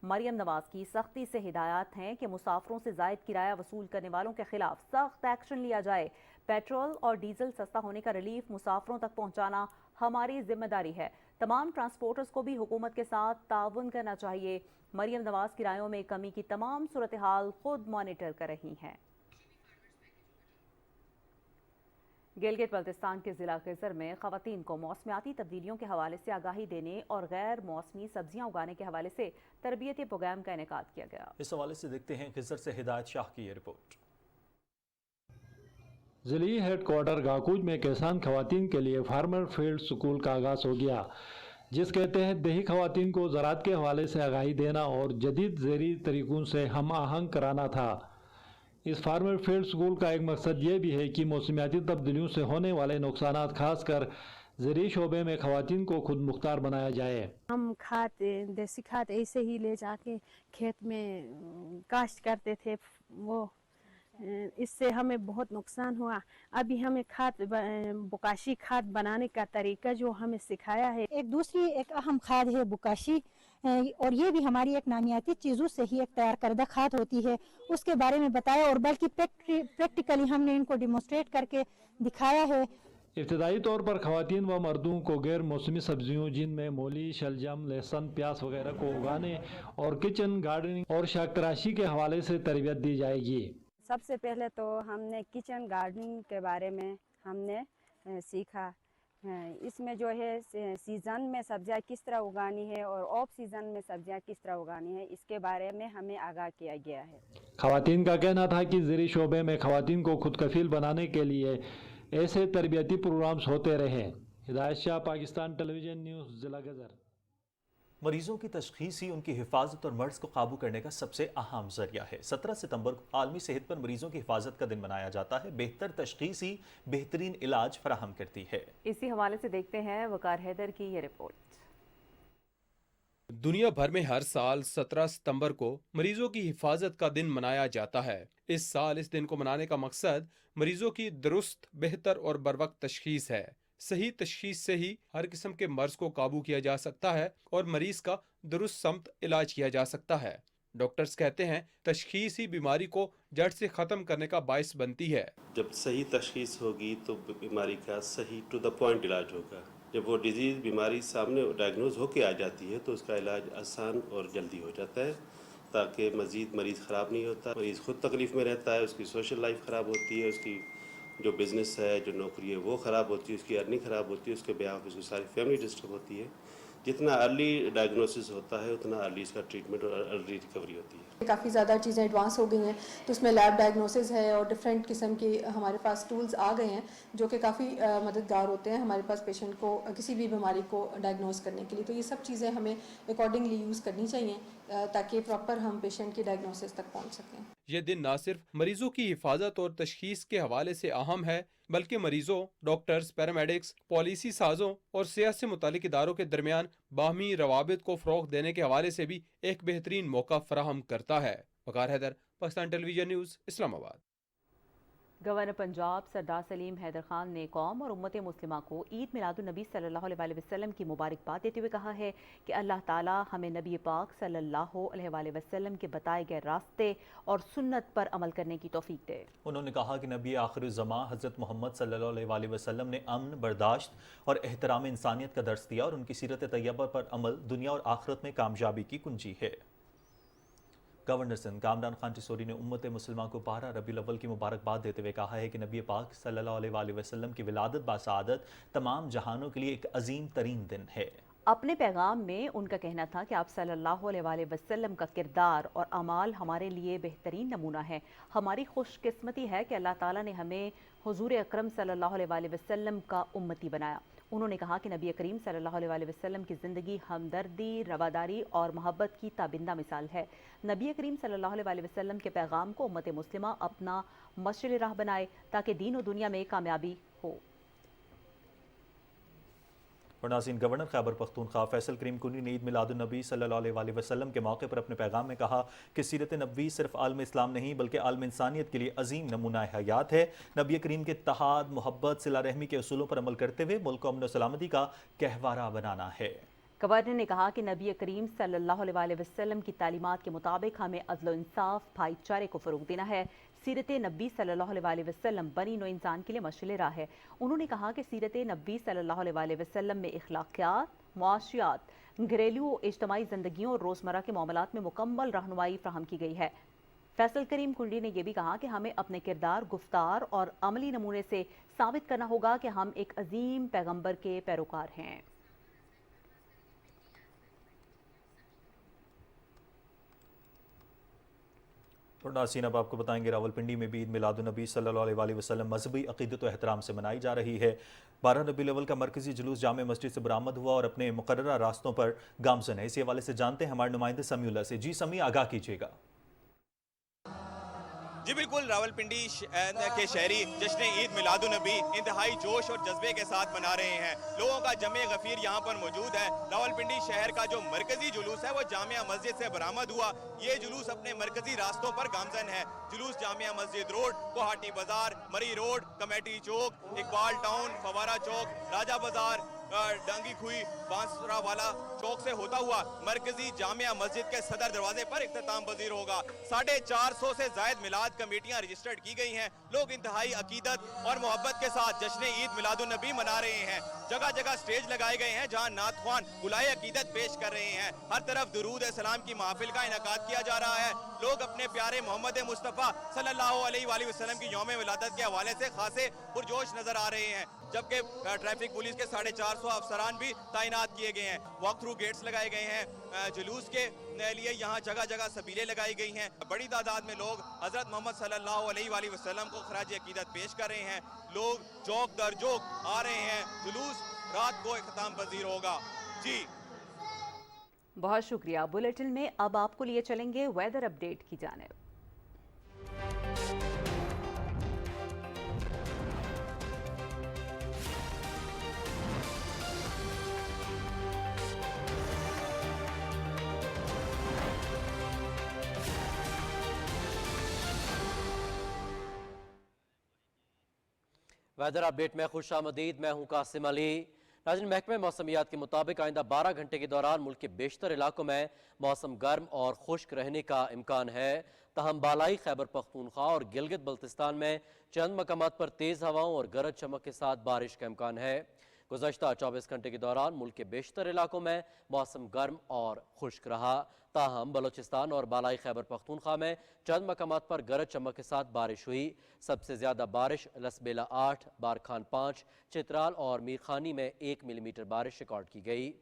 मरियम नवाज की सख्ती से हिदायत हैं कि मुसाफिरों से जायद किराया वसूल करने वालों के खिलाफ सख्त एक्शन लिया जाए। पेट्रोल और डीजल सस्ता होने का रिलीफ मुसाफिरों तक पहुंचाना हमारी जिम्मेदारी है। तमाम ट्रांसपोर्टर्स को भी हुकूमत के साथ ताउन करना चाहिए। मरियम नवाज किरायों में कमी की तमाम सूरत हाल खुद मॉनिटर कर रही हैं। गिलगित बल्तिस्तान के जिला खिज़र में ख़वातीन को मौसमियाती तब्दीलियों के हवाले से आगाही देने और गैर मौसमी सब्जियां उगाने के हवाले से तरबियती प्रोग्राम का इनेकाद किया गया। इस हवाले से देखते हैं खिज़र से हिदायत शाह की ये रिपोर्ट। ज़िली हेडक्वार्टर गाकूज में किसान ख़वातीन के लिए फार्मर फील्ड स्कूल का आगाज़ हो गया, जिसके तहत देही ख़वातीन को ज़राअत के हवाले से आगाही देना और जदीद ज़ेरी तरीक़ों से हम आहंग कराना था। इस फार्मर फील्ड स्कूल का एक मकसद ये भी है कि मौसमियाती तब्दीलियों से होने वाले नुकसानात खासकर ज़रूरी शोबे में ख़वातीन को खुद मुख्तार बनाया जाए। हम खाद देसी खाद ऐसे ही ले जाके खेत में काश्त करते थे, वो इससे हमें बहुत नुकसान हुआ। अभी हमें खाद बुकाशी खाद बनाने का तरीका जो हमें सिखाया है। एक दूसरी एक अहम खाद है बुकाशी, और ये भी हमारी एक नामियाती चीज़ों से ही एक तैयार करदा खाद होती है, उसके बारे में बताया और बल्कि प्रैक्टिकली हमने इनको डिमोस्ट्रेट करके दिखाया है। इब्तदाई तौर पर ख़वातीन व मर्दों को गैर मौसमी सब्जियों जिनमें मूली, शलजम, लहसुन, प्याज वगैरह को उगाने और किचन गार्डनिंग और शाक तराशी के हवाले से तरबियत दी जाएगी। सबसे पहले तो हमने किचन गार्डनिंग के बारे में हमने सीखा। इसमें जो है सीज़न में सब्जियां किस तरह उगानी है और ऑफ सीज़न में सब्जियां किस तरह उगानी है, इसके बारे में हमें आगाह किया गया है। ख़वातीन का कहना था कि ज़ेरी शोबे में ख़वातीन को खुद कफील बनाने के लिए ऐसे तरबियती प्रोग्राम्स होते रहे। हिदायत शाह, पाकिस्तान टेलीविज़न न्यूज़, ज़िला गज़र। मरीजों की तशख़ीस ही उनकी हिफाजत और मर्ज़ को काबू करने का सबसे अहम ज़रिया है। 17 सितंबर को आलमी सेहत पर मरीजों की हिफाजत का दिन मनाया जाता है। बेहतर तशख़ीस ही बेहतरीन इलाज फराहम करती है। इसी हवाले से देखते हैं वकार हैदर की ये रिपोर्ट। दुनिया भर में हर साल 17 सितंबर को मरीजों की हिफाजत का दिन मनाया जाता है। इस साल इस दिन को मनाने का मकसद मरीजों की दुरुस्त, बेहतर और बरवक्त तशख़ीस है। सही तशख़ीस से ही हर किस्म के मर्ज को काबू किया जा सकता है और मरीज का दुरुस्त समत इलाज किया जा सकता है। डॉक्टर्स कहते हैं तशख़ीस ही बीमारी को जड़ से ख़त्म करने का बायस बनती है। जब सही तशख़ीस होगी तो बीमारी का सही टू द पॉइंट इलाज होगा। जब वो डिजीज़ बीमारी सामने डायग्नोज होके आ जाती है तो उसका इलाज आसान और जल्दी हो जाता है, ताकि मज़ीद मरीज़ ख़राब नहीं होता। मरीज़ ख़ुद तकलीफ़ में रहता है, उसकी सोशल लाइफ ख़राब होती है, उसकी जो बिज़नेस है, जो नौकरी है वो ख़राब होती है, उसकी अर्निंग ख़राब होती है, उसके ब्याह उसकी सारी फैमिली डिस्टर्ब होती है। जितना अर्ली डायग्नोसिस होता है उतना अर्ली इसका ट्रीटमेंट और अर्ली रिकवरी होती है। काफ़ी ज़्यादा चीज़ें एडवांस हो गई हैं, तो उसमें लैब डायग्नोसिस है और डिफरेंट किस्म के हमारे पास टूल्स आ गए हैं जो कि काफ़ी मददगार होते हैं हमारे पास पेशेंट को किसी भी बीमारी को डायग्नोस करने के लिए। तो ये सब चीज़ें हमें अकॉर्डिंगली यूज़ करनी चाहिए ताकि प्रॉपर हम पेशेंट की डायग्नोसिस तक पहुँच सकें। ये दिन न सिर्फ मरीजों की हिफाजत और तशख़ीस के हवाले से अहम है, बल्कि मरीजों, डॉक्टर्स, पैरामेडिक्स, पॉलिसी साजों और सेहत से मुतालिक इदारों के दरमियान बाहमी रवाबित को फ़रोग़ देने के हवाले से भी एक बेहतरीन मौका फराहम करता है। Waqar Haider, Pakistan television news, Islamabad. Governor Punjab Sardar Saleem Haider Khan ने कौम और उम्मत मुस्लिमा को ईद मिलादुन नबी सल्लल्लाहु अलैहि वसल्लम की मुबारकबाद देते हुए कहा है कि अल्लाह ताला हमें नबी पाक सल्लल्लाहु अलैहि वसल्लम के बताए गए रास्ते और सुन्नत पर अमल करने की तौफीक दे। उन्होंने कहा कि नबी आखिर ज़मां हज़रत मोहम्मद सल्लल्लाहु अलैहि वसल्लम ने अमन, बर्दाश्त और एहतराम इंसानियत का दर्स दिया और उनकी सीरत तैयबा पर अमल दुनिया और आखिरत में कामयाबी की कुंजी है। गवर्नर सिंध कामरान खान टिसोरी ने उम्मत मुसलमान को 12 रबीउल अव्वल की मुबारकबाद देते हुए कहा है कि नबी पाक सल्लल्लाहु अलैहि वसल्लम की विलादत बासआदत तमाम जहानों के लिए एक अजीम तरीन दिन है। अपने पैगाम में उनका कहना था कि आप सल्लल्लाहु अलैहि वसल्लम का किरदार और अमाल हमारे लिए बेहतरीन नमूना है। हमारी खुशकिस्मती है कि अल्लाह ताला ने हमें हुजूर अकरम सल्लल्लाहु अलैहि वसल्लम का उम्मती बनाया। उन्होंने कहा कि नबी करीम सल्लल्लाहु अलैहि वसल्लम की ज़िंदगी हमदर्दी, रवादारी और मोहब्बत की ताबिंदा मिसाल है। नबी करीम सल्लल्लाहु अलैहि वसल्लम के पैगाम को उम्मत मुस्लिमा अपना मशअल राह बनाए ताकि दीन और दुनिया में कामयाबी हो। और नाज़रीन, गवर्नर खैबर पख्तूनख्वा फैसल करीम कुनी ने ईद मिलादुन नबी सल्लल्लाहु अलैहि वसल्लम के मौके पर अपने पैगाम में कहा कि सीरत नबवी सिर्फ आलम इस्लाम नहीं बल्कि आलम इंसानियत के लिए अजीम नमूना हयात है। नबी करीम के इत्तेहाद, मोहब्बत, सिला रहमी के उसूलों पर अमल करते हुए मुल्क को अमन और सलामती का गहवारा बनाना है। गवर्नर ने कहा कि नबी करीम सल्लल्लाहु अलैहि वसल्लम की तालीमात के मुताबिक हमें अदल इंसाफ, भाईचारे को फ़रोग़ देना है। सीरत नबी सल्लल्लाहु अलैहि वसल्लम बनी नौ इंसान के लिए मशअल राह है। उन्होंने कहा कि सीरत नबी सल्लल्लाहु अलैहि वसल्लम में इखलाकियात, मुआशियात, घरेलू और इज्तमाई ज़िंदगियों और रोज़मर्रा के मामलात में मुकम्मल रहनुमाई फ़राहम की गई है। फैसल करीम कुंडी ने यह भी कहा कि हमें अपने किरदार, गुफ्तार और अमली नमूने से साबित करना होगा कि हम एक अजीम पैगम्बर के पैरोकार हैं। और नाज़रीन, अब आपको बताएंगे रावलपिंडी में भी ईद मिलादुन नबी सल्लल्लाहु अलैहि वसल्लम मजहबी अक़ीदत व एहतराम से मनाई जा रही है। 12 रबीउल अव्वल का मरकज़ी जुलूस जामे मस्जिद से बरामद हुआ और अपने मुकर्ररा रास्तों पर गामज़न है। इसी हवाले से जानते हैं हमारे नुमाइंदे समीउल्लाह से। जी समी, आगाह कीजिएगा। جی بالکل، راولپنڈی کے شہری جشن عید میلاد النبی انتہائی جوش اور جذبے کے ساتھ منا رہے ہیں. لوگوں کا جمع غفیر یہاں پر موجود ہے. راولپنڈی شہر کا جو مرکزی جلوس ہے وہ جامعہ مسجد سے برآمد ہوا. یہ جلوس اپنے مرکزی راستوں پر گامزن ہے. جلوس جامعہ مسجد روڈ، کوہاٹی بازار، مری روڈ، کمیٹی چوک، اقبال ٹاؤن، فوارہ چوک، راجہ بازار، ڈانگی کھوئی، بانسرا والا چوک سے ہوتا ہوا مرکزی جامعہ مسجد کے صدر دروازے پر اختتام پذیر ہوگا. 450 سے زائد میلاد کمیٹیاں رجسٹرڈ کی گئی ہیں. لوگ انتہائی عقیدت اور محبت کے ساتھ جشن عید میلاد النبی منا رہے ہیں. جگہ جگہ سٹیج لگائے گئے ہیں جہاں نعت خوان گلائے عقیدت پیش کر رہے ہیں. ہر طرف درود سلام کی محافل کا انعقاد کیا جا رہا ہے. لوگ اپنے پیارے محمد مصطفیٰ صلی اللہ علیہ وآلہ وسلم کی یوم ولادت کے حوالے سے خاصے پرجوش نظر آ رہے ہیں. جبکہ ٹریفک پولیس کے 450 افسران بھی تعینات کیے گئے ہیں. واک تھرو گیٹس لگائے گئے ہیں. جلوس کے لیے یہاں جگہ جگہ سبیلیں لگائی گئی ہیں. بڑی تعداد میں لوگ حضرت محمد صلی اللہ علیہ وآلہ وسلم کو خراج عقیدت پیش کر رہے ہیں. لوگ چوک در چوک آ رہے ہیں. جلوس رات کو اختتام پذیر ہوگا. جی بہت شکریہ. بلیٹن میں اب آپ کو لیے چلیں گے ویدر اپڈیٹ کی جانب. ویدر اپڈیٹ میں خوش آمدید. میں ہوں قاسم علی. ناظرین، محکمہ موسمیات کے مطابق آئندہ 12 گھنٹے کے دوران ملک کے بیشتر علاقوں میں موسم گرم اور خشک رہنے کا امکان ہے. تاہم بالائی خیبر پختونخوا اور گلگت بلتستان میں چند مقامات پر تیز ہواؤں اور گرج چمک کے ساتھ بارش کا امکان ہے. گزشتہ 24 گھنٹے کے دوران ملک کے بیشتر علاقوں میں موسم گرم اور خشک رہا. تاہم بلوچستان اور بالائی خیبر پختونخوا میں چند مقامات پر گرج چمک کے ساتھ بارش ہوئی. سب سے زیادہ بارش لسبیلا 8، بارکھان 5، چترال اور میرخانی میں 1 ملی میٹر بارش ریکارڈ کی گئی.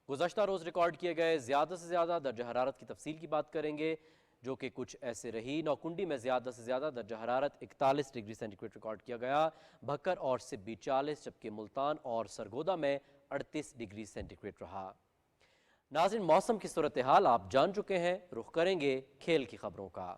گزشتہ روز ریکارڈ کیے گئے زیادہ سے زیادہ درجہ حرارت کی تفصیل کی بات کریں گے، جو کہ کچھ ایسے رہی. نوکنڈی میں زیادہ سے زیادہ درجہ حرارت 41 ڈگری سینٹی گریڈ ریکارڈ کیا گیا. بھکر اور سبی 40، جبکہ ملتان اور سرگودا میں 38 ڈگری سینٹی گریڈ رہا. ناظرین، موسم کی صورتحال آپ جان چکے ہیں. رخ کریں گے کھیل کی خبروں کا.